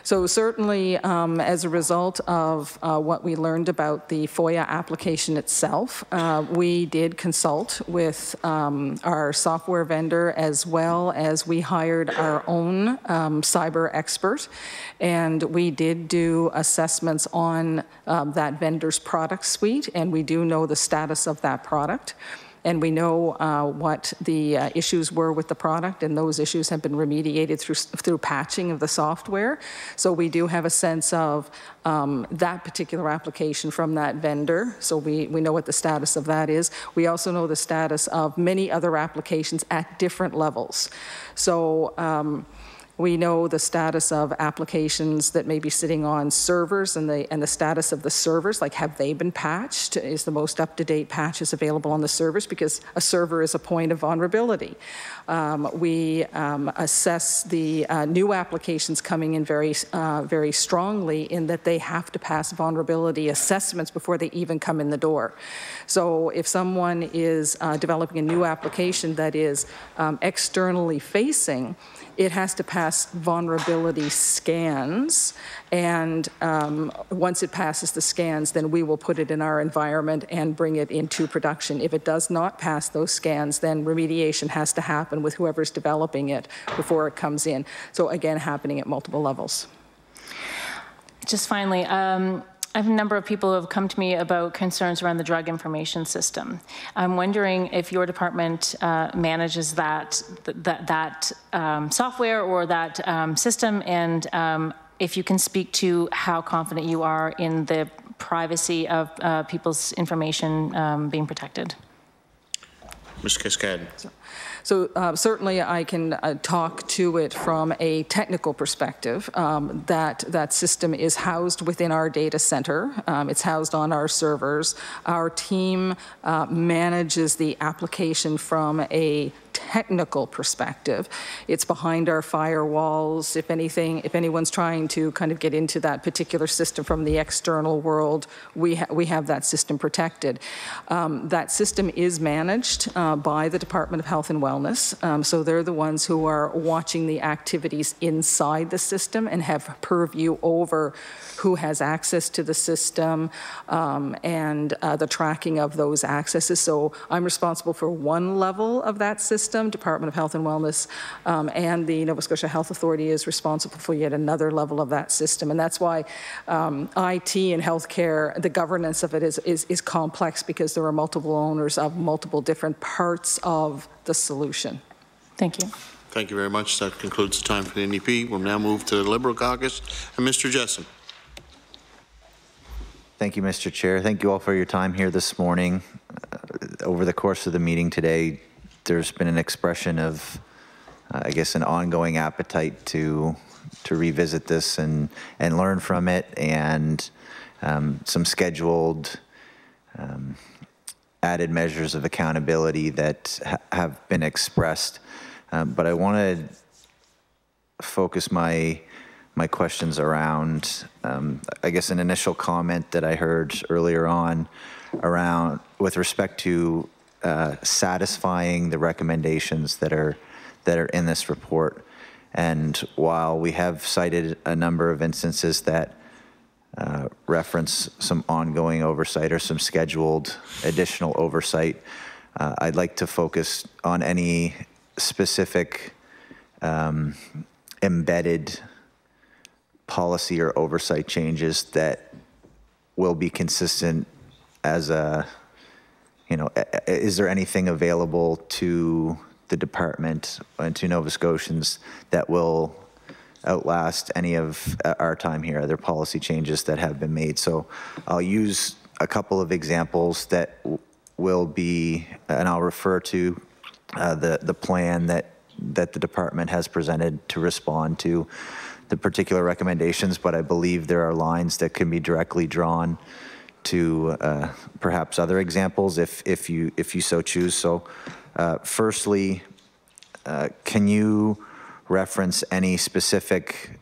So certainly, as a result of what we learned about the FOIA application itself, we did consult with our software vendor, as well as we hired our own cyber expert, and we did do assessments on that vendor's product suite, and we do know the status of that product. And we know what the issues were with the product, and those issues have been remediated through patching of the software. So we do have a sense of that particular application from that vendor. So we know what the status of that is. We also know the status of many other applications at different levels. So we know the status of applications that may be sitting on servers and the status of the servers, like have they been patched? Is the most up-to-date patches available on the servers? Because a server is a point of vulnerability. We assess the new applications coming in very strongly in that they have to pass vulnerability assessments before they even come in the door. So if someone is developing a new application that is externally facing, it has to pass vulnerability scans, and once it passes the scans, then we will put it in our environment and bring it into production. If it does not pass those scans, then remediation has to happen with whoever's developing it before it comes in. So again, happening at multiple levels. Just finally, I have a number of people who have come to me about concerns around the drug information system. I'm wondering if your department manages that software or that system, and if you can speak to how confident you are in the privacy of people's information being protected. Ms. Cascadden. So certainly I can talk to it from a technical perspective. That system is housed within our data center. It's housed on our servers. Our team manages the application from a technical perspective. It's behind our firewalls. If anyone's trying to kind of get into that particular system from the external world, we have that system protected. That system is managed by the Department of Health and Wellness. So they're the ones who are watching the activities inside the system and have purview over who has access to the system and the tracking of those accesses. So I'm responsible for one level of that system. Department of Health and Wellness and the Nova Scotia Health Authority is responsible for yet another level of that system. And that's why IT and healthcare, the governance of it is complex, because there are multiple owners of multiple different parts of the solution. Thank you. Thank you very much. That concludes the time for the NDP. We'll now move to the Liberal Caucus and Mr. Jessam. Thank you, Mr. Chair. Thank you all for your time here this morning. Over the course of the meeting today, there's been an expression of, I guess, an ongoing appetite to revisit this and learn from it, and some scheduled added measures of accountability that have been expressed. But I want to focus my questions around, I guess, an initial comment that I heard earlier on around with respect to satisfying the recommendations that are in this report. And while we have cited a number of instances that reference some ongoing oversight or some scheduled additional oversight, I'd like to focus on any specific embedded policy or oversight changes that will be consistent as a, is there anything available to the department and to Nova Scotians that will outlast any of our time here, other policy changes that have been made. So I'll use a couple of examples that will be, and I'll refer to the plan that the department has presented to respond to the particular recommendations, but I believe there are lines that can be directly drawn to perhaps other examples if you so choose. So firstly, can you reference any specific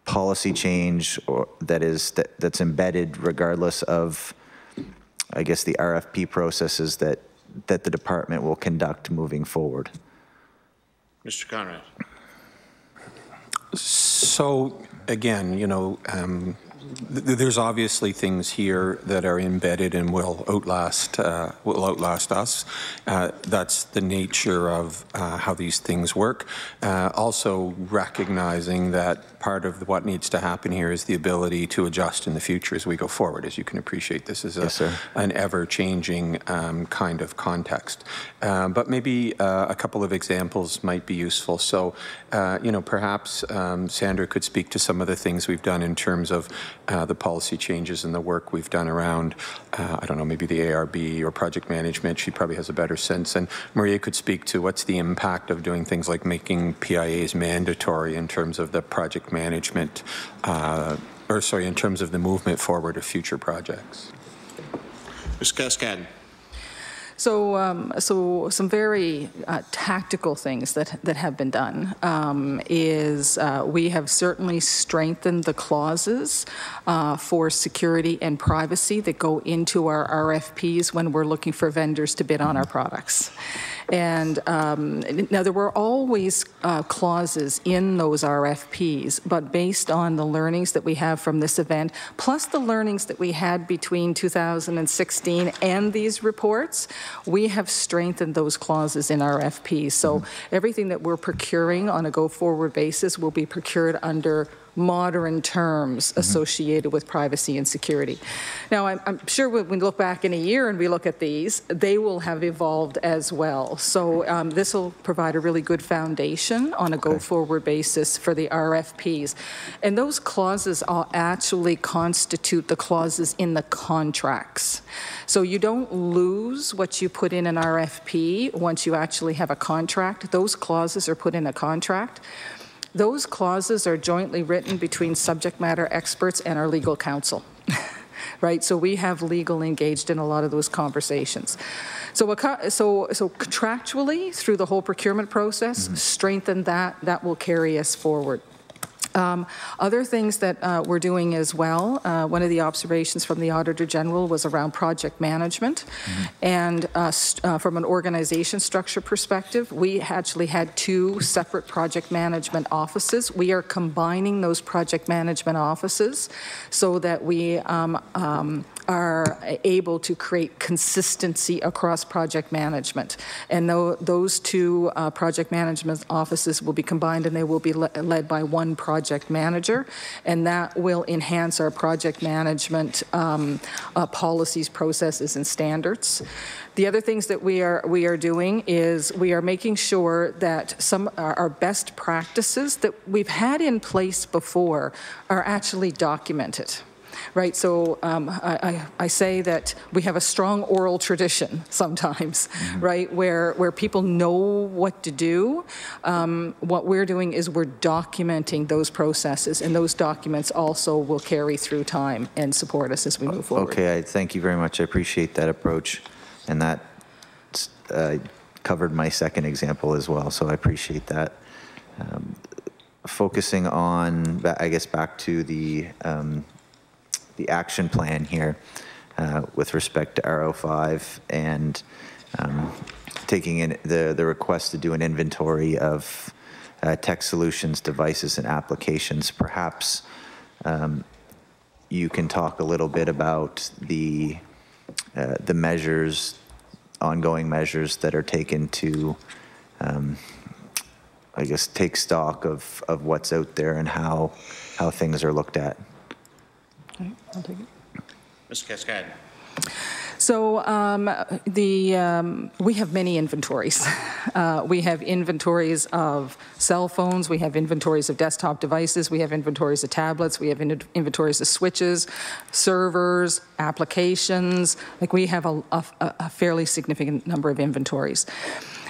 policy change or that's embedded regardless of, I guess, the RFP processes that the department will conduct moving forward? Mr. Conrad. So again, there's obviously things here that are embedded and will outlast us. That's the nature of how these things work. Also recognizing that part of what needs to happen here is the ability to adjust in the future as we go forward. As you can appreciate, this is an ever-changing kind of context. But maybe a couple of examples might be useful. So, perhaps Sandra could speak to some of the things we've done in terms of the policy changes and the work we've done around, I don't know, maybe the ARB or project management. She probably has a better sense. And Maria could speak to what's the impact of doing things like making PIAs mandatory in terms of the project management, in terms of the movement forward of future projects. Ms. Cascadden. So some very tactical things that have been done is we have certainly strengthened the clauses for security and privacy that go into our RFPs when we're looking for vendors to bid on our products. And now there were always clauses in those RFPs, but based on the learnings that we have from this event, plus the learnings that we had between 2016 and these reports, we have strengthened those clauses in RFPs. So everything that we're procuring on a go-forward basis will be procured under modern terms associated with privacy and security. Now, I'm sure when we look back in a year and we look at these, they will have evolved as well. So this will provide a really good foundation on a go-forward basis for the RFPs. And those clauses actually constitute the clauses in the contracts. So you don't lose what you put in an RFP once you actually have a contract. Those clauses are put in a contract. Those clauses are jointly written between subject matter experts and our legal counsel, right? So we have legal engaged in a lot of those conversations. So contractually, through the whole procurement process, strengthen that will carry us forward. Other things that we're doing as well, one of the observations from the Auditor General was around project management. And from an organization structure perspective, we actually had 2 separate project management offices. We are combining those project management offices so that we are able to create consistency across project management. And those 2 project management offices will be combined and they will be led by one project project manager, and that will enhance our project management policies, processes, and standards. The other things that we are doing is we are making sure that some our best practices that we've had in place before are actually documented. Right, so I say that we have a strong oral tradition sometimes, right, where people know what to do. What we're doing is we're documenting those processes, and those documents also will carry through time and support us as we move forward. Okay, thank you very much. I appreciate that approach, and that covered my second example as well, so I appreciate that. Focusing on, I guess, back to the action plan here with respect to RO5 and taking in the request to do an inventory of tech solutions, devices, and applications. Perhaps you can talk a little bit about the measures, ongoing measures that are taken to, I guess, take stock of what's out there and how things are looked at. Okay, I'll take it. Mr. Cascadden. So we have many inventories. We have inventories of cell phones, we have inventories of desktop devices, we have inventories of tablets, we have inventories of switches, servers, applications. Like, we have a fairly significant number of inventories.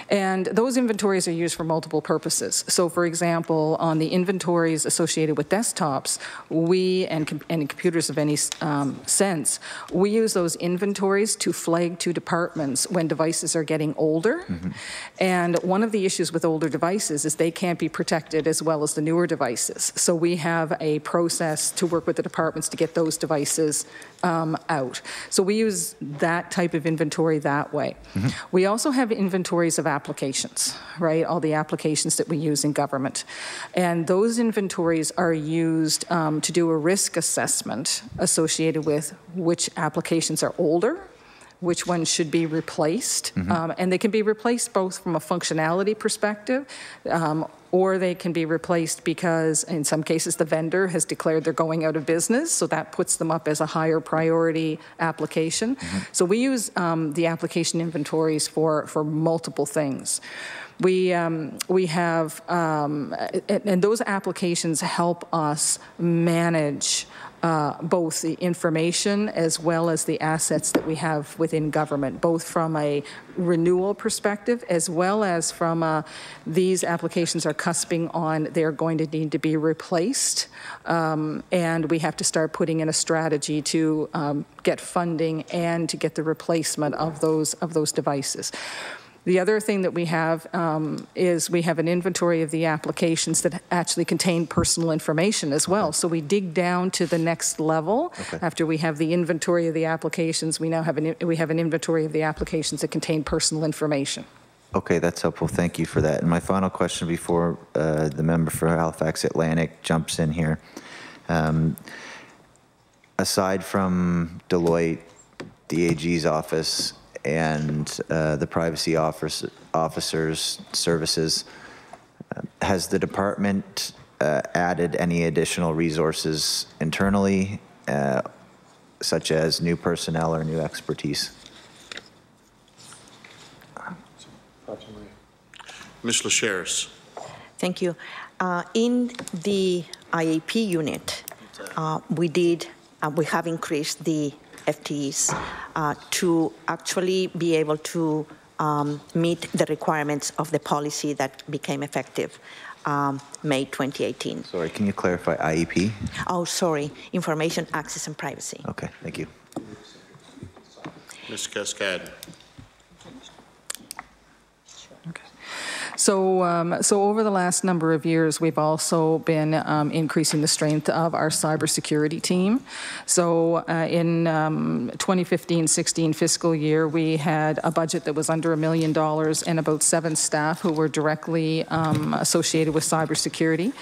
And those inventories are used for multiple purposes. So, for example, on the inventories associated with desktops, and computers of any sense, we use those inventories to flag to departments when devices are getting older. And one of the issues with older devices is they can't be protected as well as the newer devices. So we have a process to work with the departments to get those devices out. So we use that type of inventory that way. We also have inventories of applications, right? All the applications that we use in government. And those inventories are used to do a risk assessment associated with which applications are older, which ones should be replaced. And they can be replaced both from a functionality perspective, or they can be replaced because in some cases the vendor has declared they're going out of business, so that puts them up as a higher priority application. So we use the application inventories for multiple things. We have, and those applications help us manage both the information as well as the assets that we have within government, both from a renewal perspective as well as from these applications are cusping on they're going to need to be replaced, and we have to start putting in a strategy to get funding and to get the replacement of those devices. The other thing that we have is we have an inventory of the applications that actually contain personal information as well. So we dig down to the next level. After we have the inventory of the applications, we now have an inventory of the applications that contain personal information. Okay, that's helpful. Thank you for that. And my final question before the member for Halifax Atlantic jumps in here. Aside from Deloitte, the AG's office, and the privacy officers' services, has the department added any additional resources internally, such as new personnel or new expertise? Ms. Lasheras. Thank you. In the IAP unit, we have increased the FTEs to actually be able to meet the requirements of the policy that became effective May 2018. Sorry, can you clarify IEP? Oh, sorry, Information Access and Privacy. Okay, thank you. Ms. Cascadden. So over the last number of years, we've also been increasing the strength of our cybersecurity team. So in 2015-16 fiscal year, we had a budget that was under $1 million and about 7 staff who were directly associated with cybersecurity.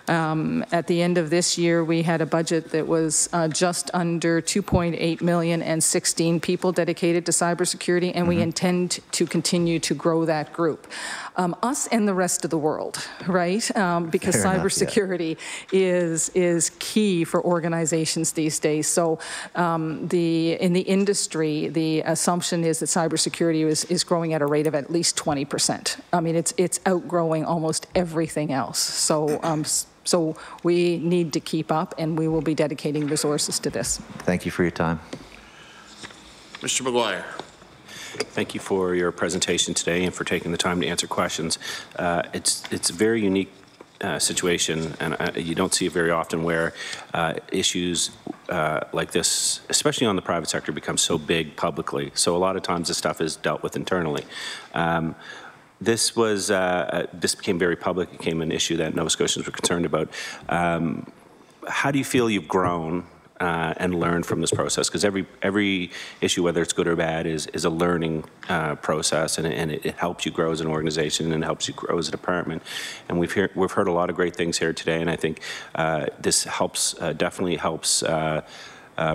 At the end of this year, we had a budget that was just under 2.8 million and 16 people dedicated to cybersecurity, and we intend to continue to grow that group. Us and the rest of the world, right? Because cybersecurity is key for organizations these days. So in the industry, the assumption is that cybersecurity is growing at a rate of at least 20%. I mean, it's outgrowing almost everything else. So we need to keep up, and we will be dedicating resources to this. Thank you for your time. Mr. McGuire. Thank you for your presentation today and for taking the time to answer questions. It's a very unique situation, and you don't see it very often where issues like this, especially on the private sector, become so big publicly. So a lot of times this stuff is dealt with internally. This became very public. It became an issue that Nova Scotians were concerned about. How do you feel you've grown and learned from this process? Because every issue, whether it's good or bad, is a learning process, and it helps you grow as an organization and it helps you grow as a department. And we've heard a lot of great things here today, and I think this definitely helps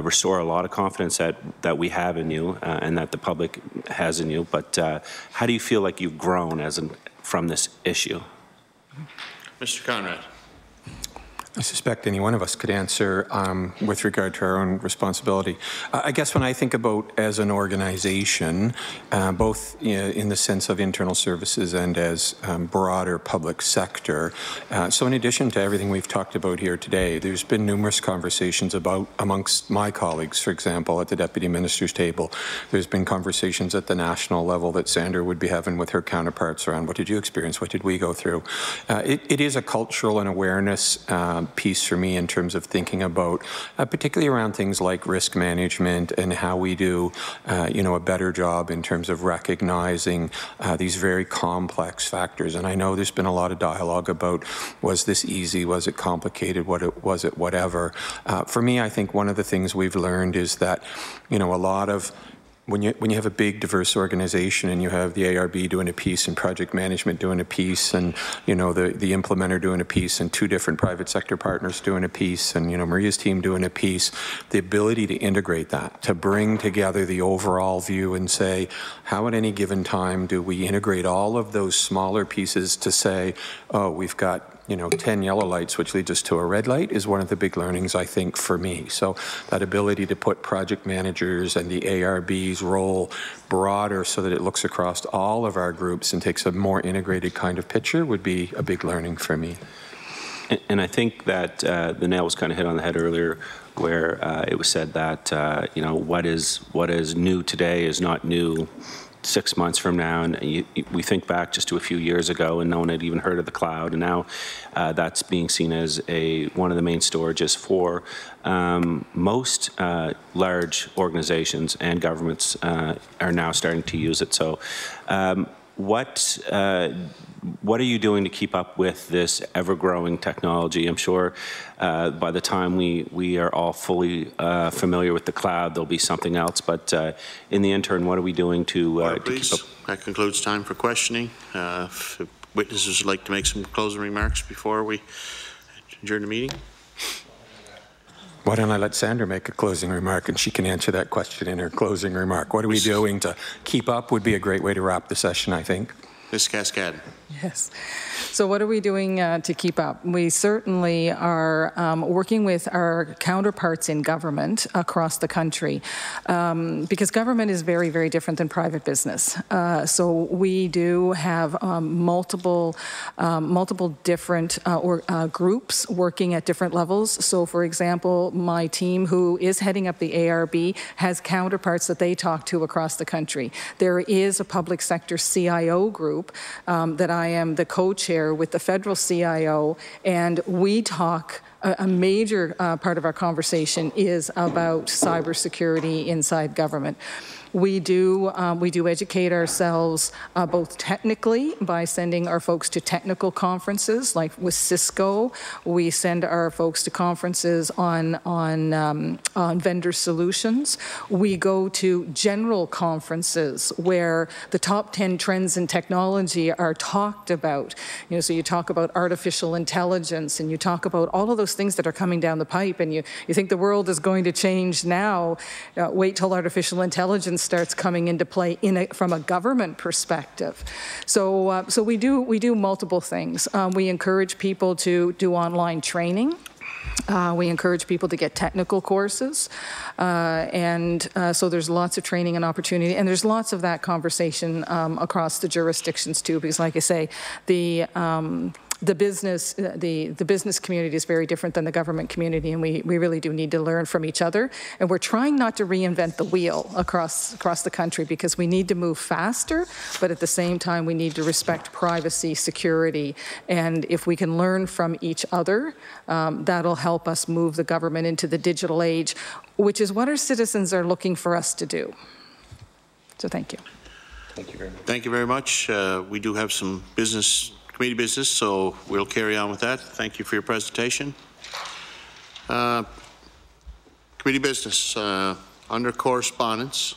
restore a lot of confidence that we have in you and that the public has in you. But how do you feel like you've grown from this issue? Mr. Conrad. I suspect any one of us could answer with regard to our own responsibility. I guess when I think about as an organization, both in the sense of internal services and as broader public sector, so in addition to everything we've talked about here today, there's been numerous conversations amongst my colleagues, for example, at the Deputy Minister's table. There's been conversations at the national level that Sandra would be having with her counterparts around what did you experience, what did we go through. It is a cultural and awareness piece for me in terms of thinking about, particularly around things like risk management and how we do, a better job in terms of recognizing these very complex factors. And I know there's been a lot of dialogue about, was this easy, was it complicated, was it whatever. For me, I think one of the things we've learned is that, a lot of when you have a big diverse organization and you have the ARB doing a piece and project management doing a piece and the implementer doing a piece and two different private sector partners doing a piece and Maria's team doing a piece, the ability to integrate that, to bring together the overall view and say, how at any given time do we integrate all of those smaller pieces to say, oh, we've got 10 yellow lights, which leads us to a red light, is one of the big learnings, I think, for me. So that ability to put project managers and the ARB's role broader so that it looks across all of our groups and takes a more integrated kind of picture would be a big learning for me. And I think that the nail was kind of hit on the head earlier, where it was said that, what is new today is not new 6 months from now, and we think back just to a few years ago and no one had even heard of the cloud, and now that's being seen as one of the main storages for most large organizations and governments are now starting to use it. So what are you doing to keep up with this ever-growing technology? I'm sure by the time we are all fully familiar with the cloud, there'll be something else. But in the interim, what are we doing to keep up? That concludes time for questioning. If witnesses would like to make some closing remarks before we adjourn the meeting. Why don't I let Sandra make a closing remark and she can answer that question in her closing remark. What are we doing to keep up would be a great way to wrap the session, I think. Ms. Cascadden. Yes. So what are we doing to keep up? We certainly are working with our counterparts in government across the country because government is very, very different than private business. So we do have multiple different groups working at different levels. So for example, my team who is heading up the ARB has counterparts that they talk to across the country. There is a public sector CIO group that I am the co-chair with the federal CIO, and we talk, a major part of our conversation is about cybersecurity inside government. We do educate ourselves both technically by sending our folks to technical conferences, like with Cisco. We send our folks to conferences on vendor solutions. We go to general conferences where the top 10 trends in technology are talked about. You know, so you talk about artificial intelligence, and you talk about all of those things that are coming down the pipe, and you think the world is going to change now. Wait till artificial intelligence starts coming into play from a government perspective. So we do multiple things. We encourage people to do online training. We encourage people to get technical courses, so there's lots of training and opportunity, and there's lots of that conversation across the jurisdictions too, because like I say, the business community is very different than the government community, and we really do need to learn from each other. And we're trying not to reinvent the wheel across the country, because we need to move faster, but at the same time we need to respect privacy, security, and if we can learn from each other, that'll help us move the government into the digital age, which is what our citizens are looking for us to do. So thank you. Thank you very much. Thank you very much. We do have some committee business, so we'll carry on with that. Thank you for your presentation. Committee business. Under correspondence,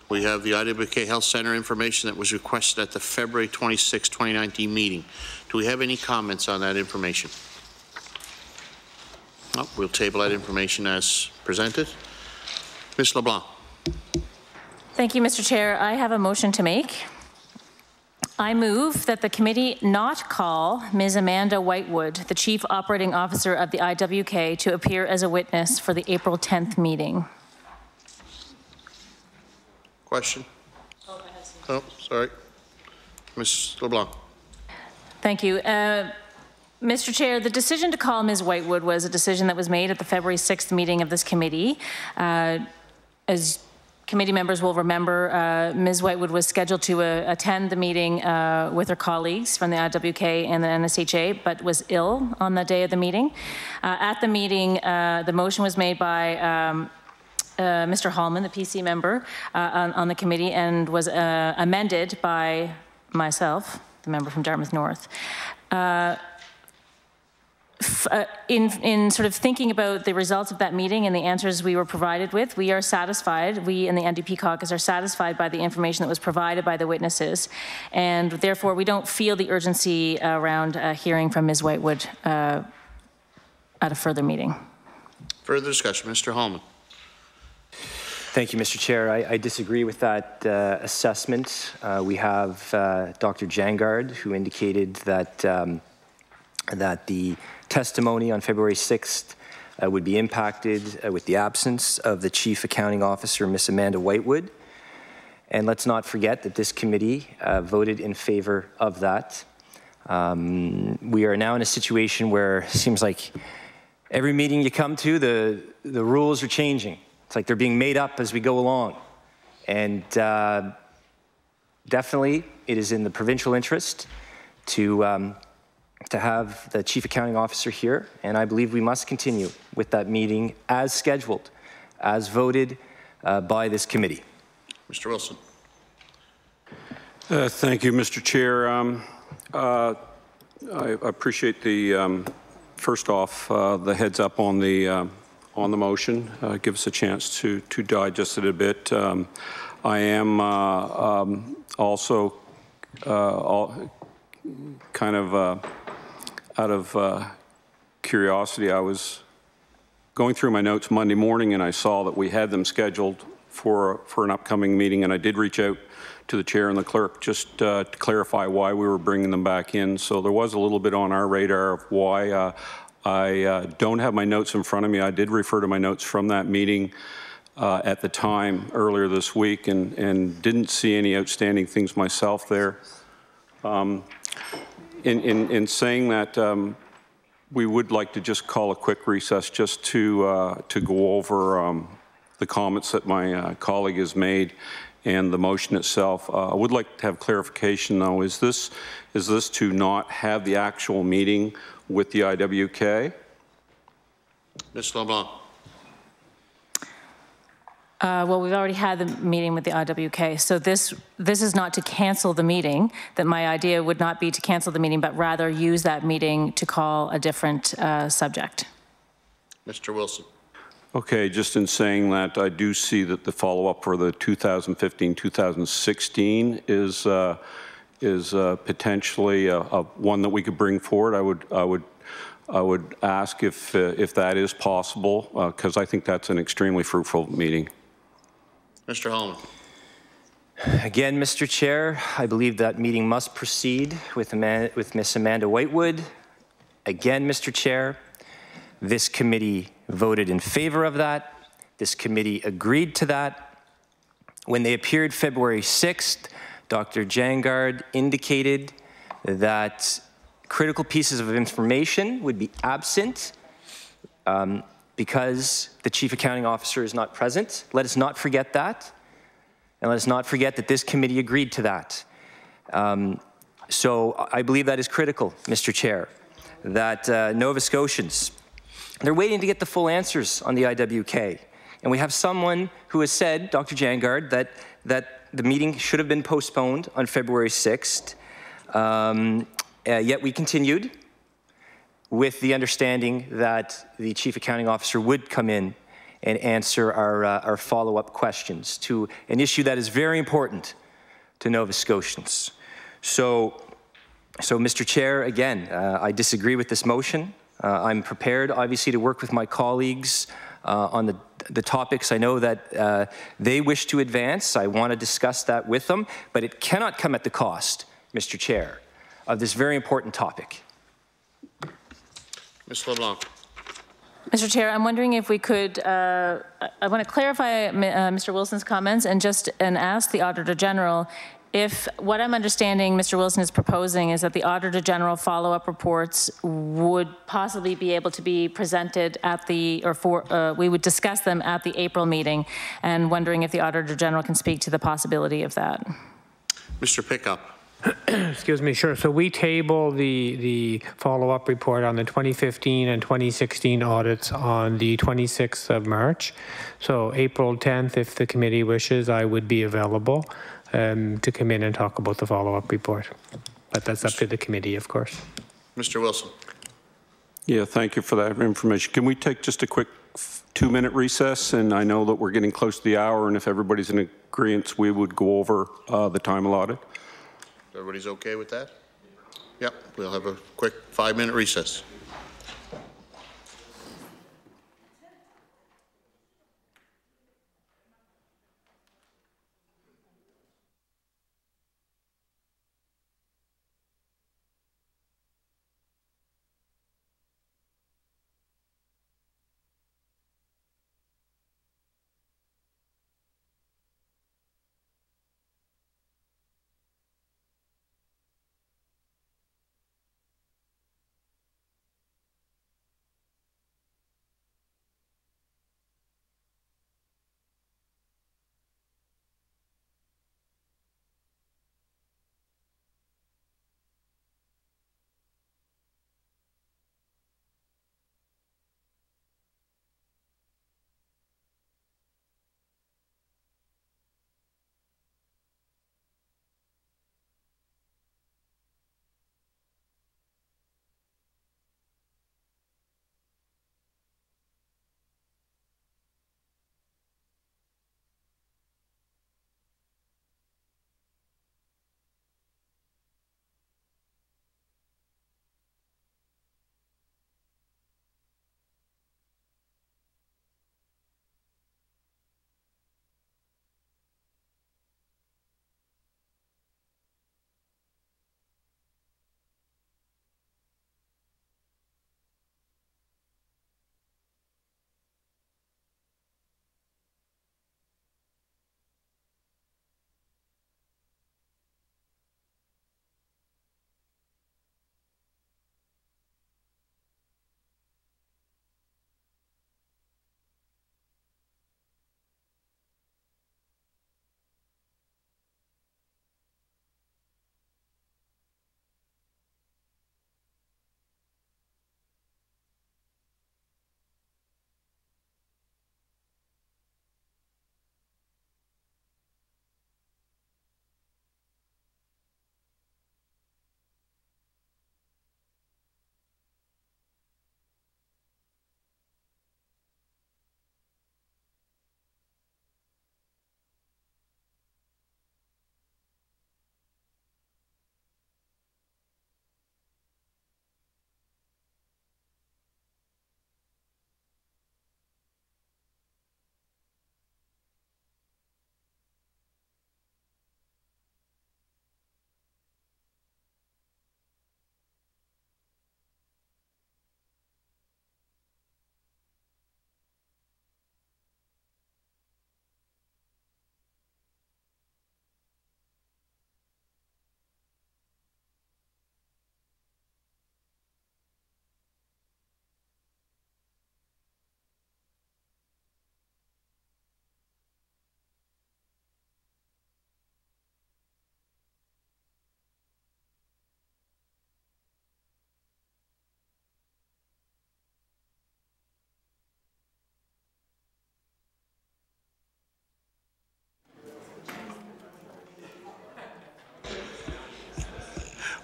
we have the IWK Health Centre information that was requested at the February 26, 2019 meeting. Do we have any comments on that information? No, we'll table that information as presented. Ms. LeBlanc. Thank you, Mr. Chair. I have a motion to make. I move that the committee not call Ms. Amanda Whitewood, the Chief Operating Officer of the IWK, to appear as a witness for the April 10th meeting. Question? Oh, sorry. Ms. LeBlanc. Thank you. Mr. Chair, the decision to call Ms. Whitewood was a decision that was made at the February 6th meeting of this committee. As committee members will remember, Ms. Whitewood was scheduled to attend the meeting with her colleagues from the IWK and the NSHA, but was ill on the day of the meeting. At the meeting, the motion was made by Mr. Hallman, the PC member on the committee, and was amended by myself, the member from Dartmouth North. In sort of thinking about the results of that meeting and the answers we were provided with, we are satisfied, we in the NDP Caucus are satisfied by the information that was provided by the witnesses, and therefore we don't feel the urgency around hearing from Ms. Whitewood at a further meeting. Further discussion, Mr. Hallman. Thank you, Mr. Chair. I disagree with that assessment. We have Dr. Jangard, who indicated that that the testimony on February 6th would be impacted with the absence of the Chief Accounting Officer, Ms. Amanda Whitewood. And let's not forget that this committee voted in favor of that. We are now in a situation where it seems like every meeting you come to, the rules are changing. It's like they're being made up as we go along. And definitely it is in the provincial interest to have the Chief Accounting Officer here, and I believe we must continue with that meeting as scheduled, as voted by this committee. Mr. Wilson. Thank you, Mr. Chair. I appreciate the, first off, the heads up on the motion. Give us a chance to digest it a bit. I am also kind of out of curiosity, I was going through my notes Monday morning and I saw that we had them scheduled for an upcoming meeting, and I did reach out to the chair and the clerk just to clarify why we were bringing them back in. So there was a little bit on our radar of why. I don't have my notes in front of me. I did refer to my notes from that meeting at the time earlier this week and didn't see any outstanding things myself there. In saying that, we would like to just call a quick recess just to go over the comments that my colleague has made and the motion itself. I would like to have clarification though. Is this to not have the actual meeting with the IWK? Ms. LeBlanc. Well, we've already had the meeting with the IWK, so this is not to cancel the meeting. That my idea would not be to cancel the meeting, but rather use that meeting to call a different subject. Mr. Wilson. Okay, just in saying that, I do see that the follow-up for the 2015-2016 is potentially one that we could bring forward. I would ask if that is possible, because I think that's an extremely fruitful meeting. Mr. Holman. Again, Mr. Chair, I believe that meeting must proceed with Ms. Amanda Whitewood. Again, Mr. Chair, this committee voted in favor of that. This committee agreed to that. When they appeared February 6th, Dr. Jangard indicated that critical pieces of information would be absent because the Chief Accounting Officer is not present. Let us not forget that. And let us not forget that this committee agreed to that. So I believe that is critical, Mr. Chair, that Nova Scotians, they're waiting to get the full answers on the IWK. And we have someone who has said, Dr. Jangard, that the meeting should have been postponed on February 6th. Yet we continued with the understanding that the Chief Accounting Officer would come in and answer our follow-up questions to an issue that is very important to Nova Scotians. So Mr. Chair, again, I disagree with this motion. I'm prepared, obviously, to work with my colleagues on the topics I know that they wish to advance. I want to discuss that with them, but it cannot come at the cost, Mr. Chair, of this very important topic. Ms. LeBlanc. Mr. Chair, I'm wondering if we could, I want to clarify Mr. Wilson's comments and ask the Auditor General if what I'm understanding Mr. Wilson is proposing is that the Auditor General follow-up reports would possibly be able to be presented at we would discuss them at the April meeting, and wondering if the Auditor General can speak to the possibility of that. Mr. Pickup. Excuse me, sure. So we table the follow-up report on the 2015 and 2016 audits on the 26th of March. So April 10th, if the committee wishes, I would be available to come in and talk about the follow-up report. But that's up to the committee, of course. Mr. Wilson. Yeah, thank you for that information. Can we take just a quick 2-minute recess? And I know that we're getting close to the hour, and if everybody's in agreement, we would go over the time allotted. Everybody's okay with that? Yep, we'll have a quick 5-minute recess.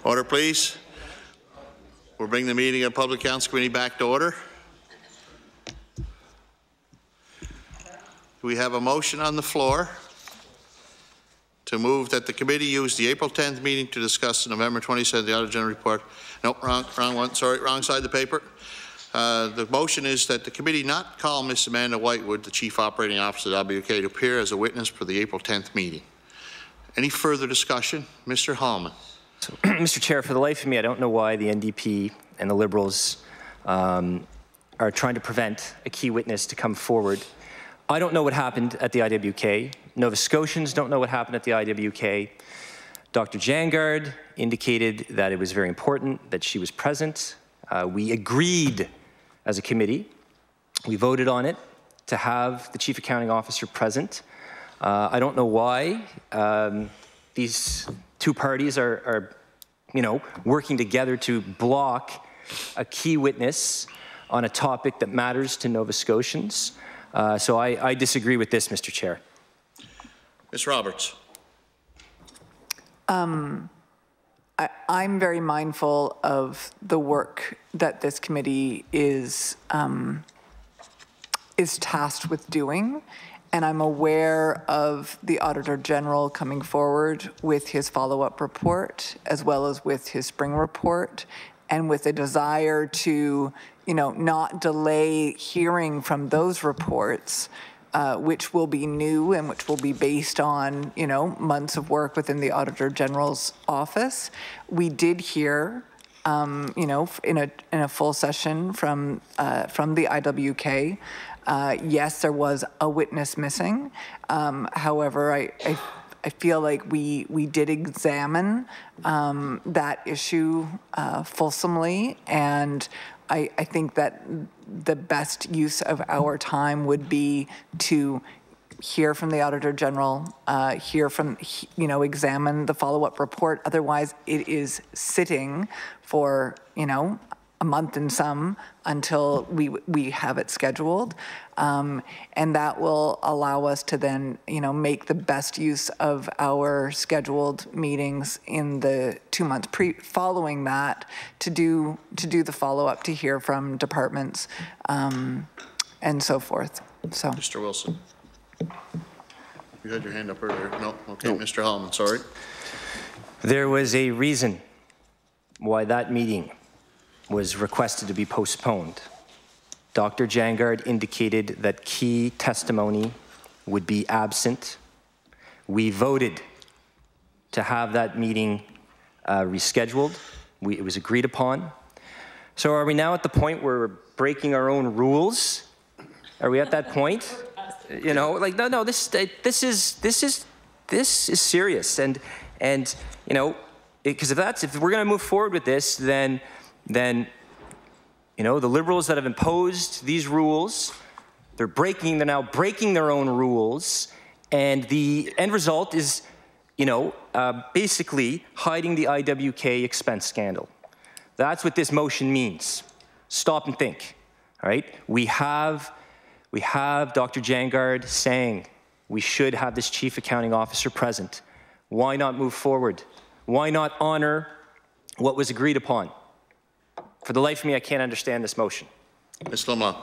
Order, please. We'll bring the meeting of Public Accounts Committee back to order. We have a motion on the floor to move that the committee use the April 10th meeting to discuss the November 27th the Auditor General Report. Nope, wrong one. Sorry, wrong side of the paper. The motion is that the committee not call Ms. Amanda Whitewood, the Chief Operating Officer of WK, to appear as a witness for the April 10th meeting. Any further discussion? Mr. Hallman. So, Mr. Chair, for the life of me, I don't know why the NDP and the Liberals are trying to prevent a key witness to come forward. I don't know what happened at the IWK. Nova Scotians don't know what happened at the IWK. Dr. Jangard indicated that it was very important that she was present. We agreed as a committee. We voted on it to have the Chief Accounting Officer present. I don't know why these two parties are working together to block a key witness on a topic that matters to Nova Scotians. So I disagree with this, Mr. Chair. Ms. Roberts. I'm very mindful of the work that this committee is tasked with doing, and I'm aware of the Auditor General coming forward with his follow-up report, as well as with his spring report, and with a desire to, not delay hearing from those reports, which will be new and which will be based on, months of work within the Auditor General's office. We did hear, in a full session from the IWK. Yes, there was a witness missing. However, I feel like we did examine that issue fulsomely, and I think that the best use of our time would be to hear from the Auditor General, examine the follow-up report. Otherwise, it is sitting for, a month and some until we have it scheduled. And that will allow us to then, make the best use of our scheduled meetings in the 2 months following that to do the follow-up, to hear from departments and so forth. So, Mr. Wilson. You had your hand up earlier. No? Okay, no. Mr. Hallman, sorry. There was a reason why that meeting was requested to be postponed. Dr. Jangard indicated that key testimony would be absent. We voted to have that meeting rescheduled. It was agreed upon. So are we now at the point where we're breaking our own rules? Are we at that point? No. This is serious, and because if we're going to move forward with this, then the Liberals that have imposed these rules, they're now breaking their own rules, and the end result is, basically hiding the IWK expense scandal. That's what this motion means. Stop and think, all right? We have Dr. Jangard saying we should have this Chief Accounting Officer present. Why not move forward? Why not honor what was agreed upon? For the life of me, I can't understand this motion. Ms. Lamont.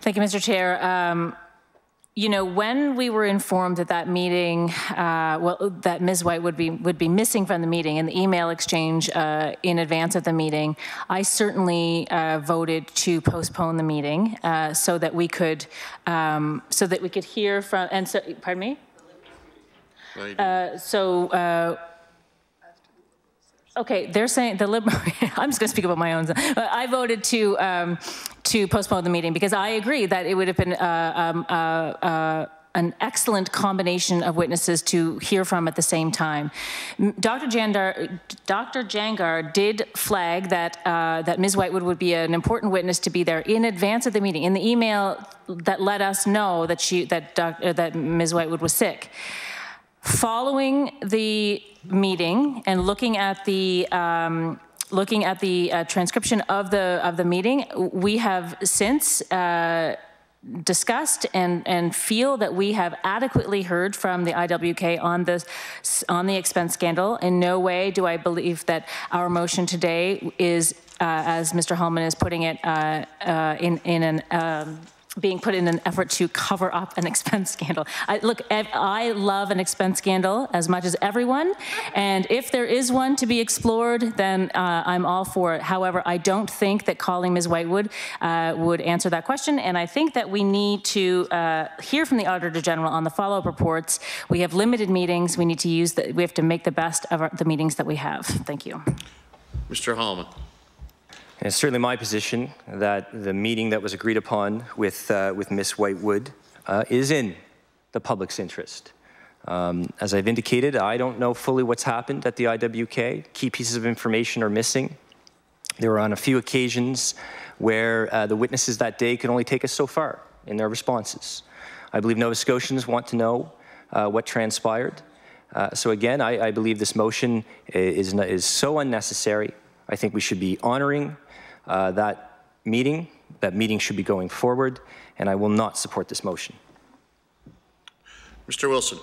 Thank you, Mr. Chair. When we were informed that meeting, that Ms. White would be missing from the meeting in the email exchange in advance of the meeting, I certainly voted to postpone the meeting so that we could hear from. And so, pardon me. Okay, they're saying the Liberal. I'm just going to speak about my own. I voted to postpone the meeting because I agree that it would have been an excellent combination of witnesses to hear from at the same time. Dr. Jangard did flag that Ms. Whitewood would be an important witness to be there in advance of the meeting. In the email that let us know that Ms. Whitewood was sick. Following the meeting and looking at the transcription of the meeting, we have since discussed and feel that we have adequately heard from the IWK on the expense scandal. In no way do I believe that our motion today is, as Mr. Hallman is putting it, being put in an effort to cover up an expense scandal. I love an expense scandal as much as everyone, and if there is one to be explored, then I'm all for it. However, I don't think that calling Ms. Whitewood would answer that question, and I think that we need to hear from the Auditor General on the follow-up reports. We have limited meetings. We need to we have to make the best of the meetings that we have. Thank you. Mr. Hallman. And it's certainly my position that the meeting that was agreed upon with Ms. Whitewood is in the public's interest. As I've indicated, I don't know fully what's happened at the IWK. Key pieces of information are missing. There were on a few occasions where the witnesses that day could only take us so far in their responses. I believe Nova Scotians want to know what transpired. So again, I believe this motion is so unnecessary. I think we should be honoring that meeting. That meeting should be going forward, and I will not support this motion. Mr. Wilson.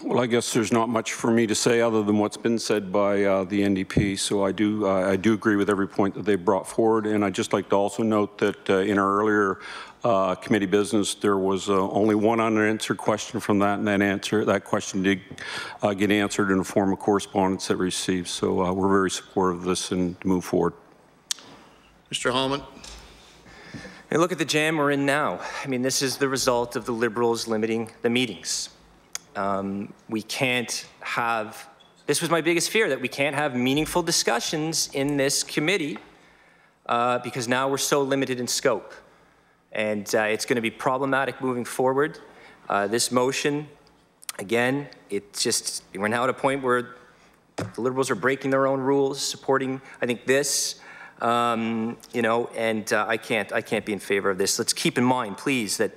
Well, I guess there's not much for me to say other than what's been said by the NDP. So I do agree with every point that they brought forward, and I'd just like to also note that in our earlier committee business, there was only one unanswered question from that, and that question did get answered in the form of correspondence that we received. So we're very supportive of this and to move forward. Mr. Hallman. And look at the jam we're in now. I mean, this is the result of the Liberals limiting the meetings. We can't have, this was my biggest fear, that we can't have meaningful discussions in this committee because now we're so limited in scope. And it's going to be problematic moving forward. This motion, again, we're now at a point where the Liberals are breaking their own rules, supporting, I think, this, you know, and I can't be in favor of this. Let's keep in mind, please, that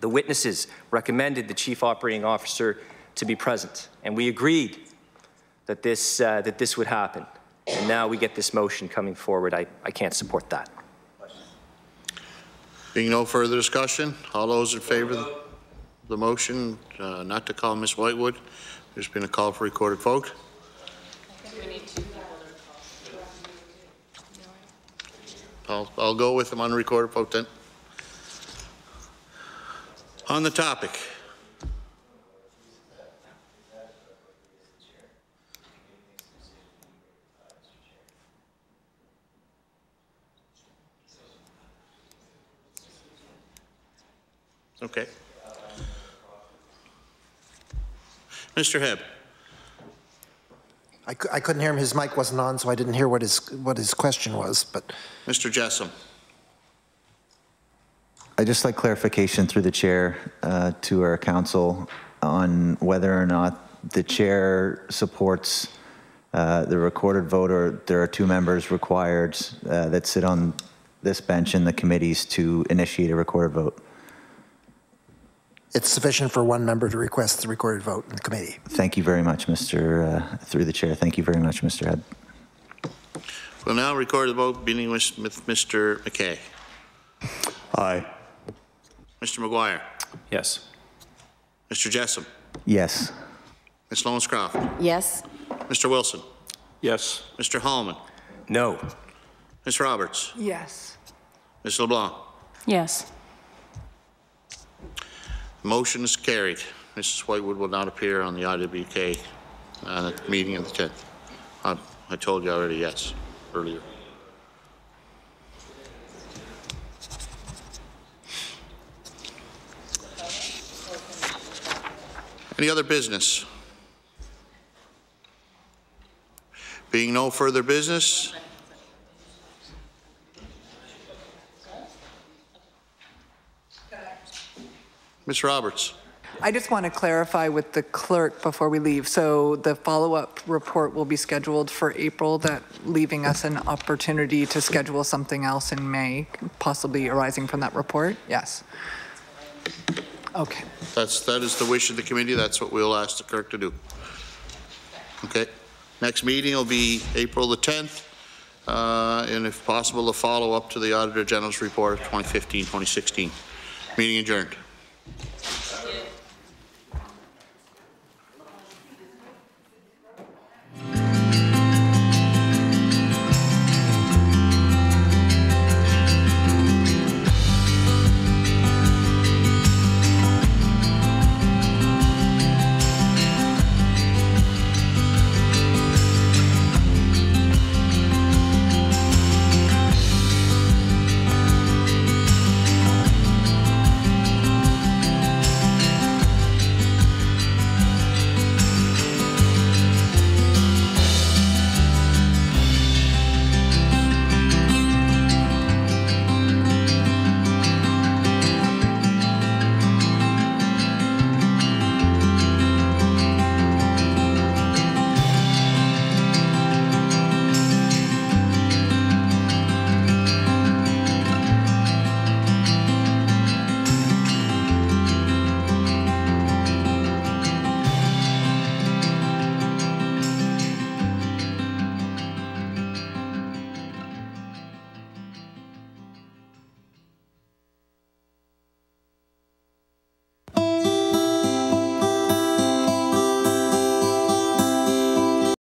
the witnesses recommended the Chief Operating Officer to be present, and we agreed that this would happen. And now we get this motion coming forward. I can't support that. Being no further discussion, all those in favor of the motion not to call Ms. Whitewood, there's been a call for recorded vote. I think we need to. I'll go with them on a recorded vote then. On the topic. Okay. Mr. Hebb. I couldn't hear him. His mic wasn't on, so I didn't hear what his question was. But Mr. Jessam. I'd just like clarification through the chair to our council on whether or not the chair supports the recorded vote, or there are two members required that sit on this bench in the committees to initiate a recorded vote. It's sufficient for one member to request the recorded vote in the committee. Thank you very much, Mr. Through the chair. Thank you very much, Mr. Head. We'll now record the vote, beginning with Mr. McKay. Aye. Mr. McGuire. Yes. Mr. Jessam. Yes. Ms. Lawrence-Croft. Yes. Mr. Wilson. Yes. Mr. Hallman. No. Ms. Roberts. Yes. Ms. LeBlanc. Yes. The motion is carried. Mrs. Whitewood will not appear on the IWK meeting on the 10th. I told you already yes earlier. Any other business? Being no further business, Ms. Roberts. I just want to clarify with the clerk before we leave. So the follow-up report will be scheduled for April, that leaving us an opportunity to schedule something else in May, possibly arising from that report? Yes. Okay. That is the wish of the committee. That's what we'll ask the clerk to do. Okay. Next meeting will be April the 10th and if possible, a follow-up to the Auditor General's report of 2015-2016. Meeting adjourned.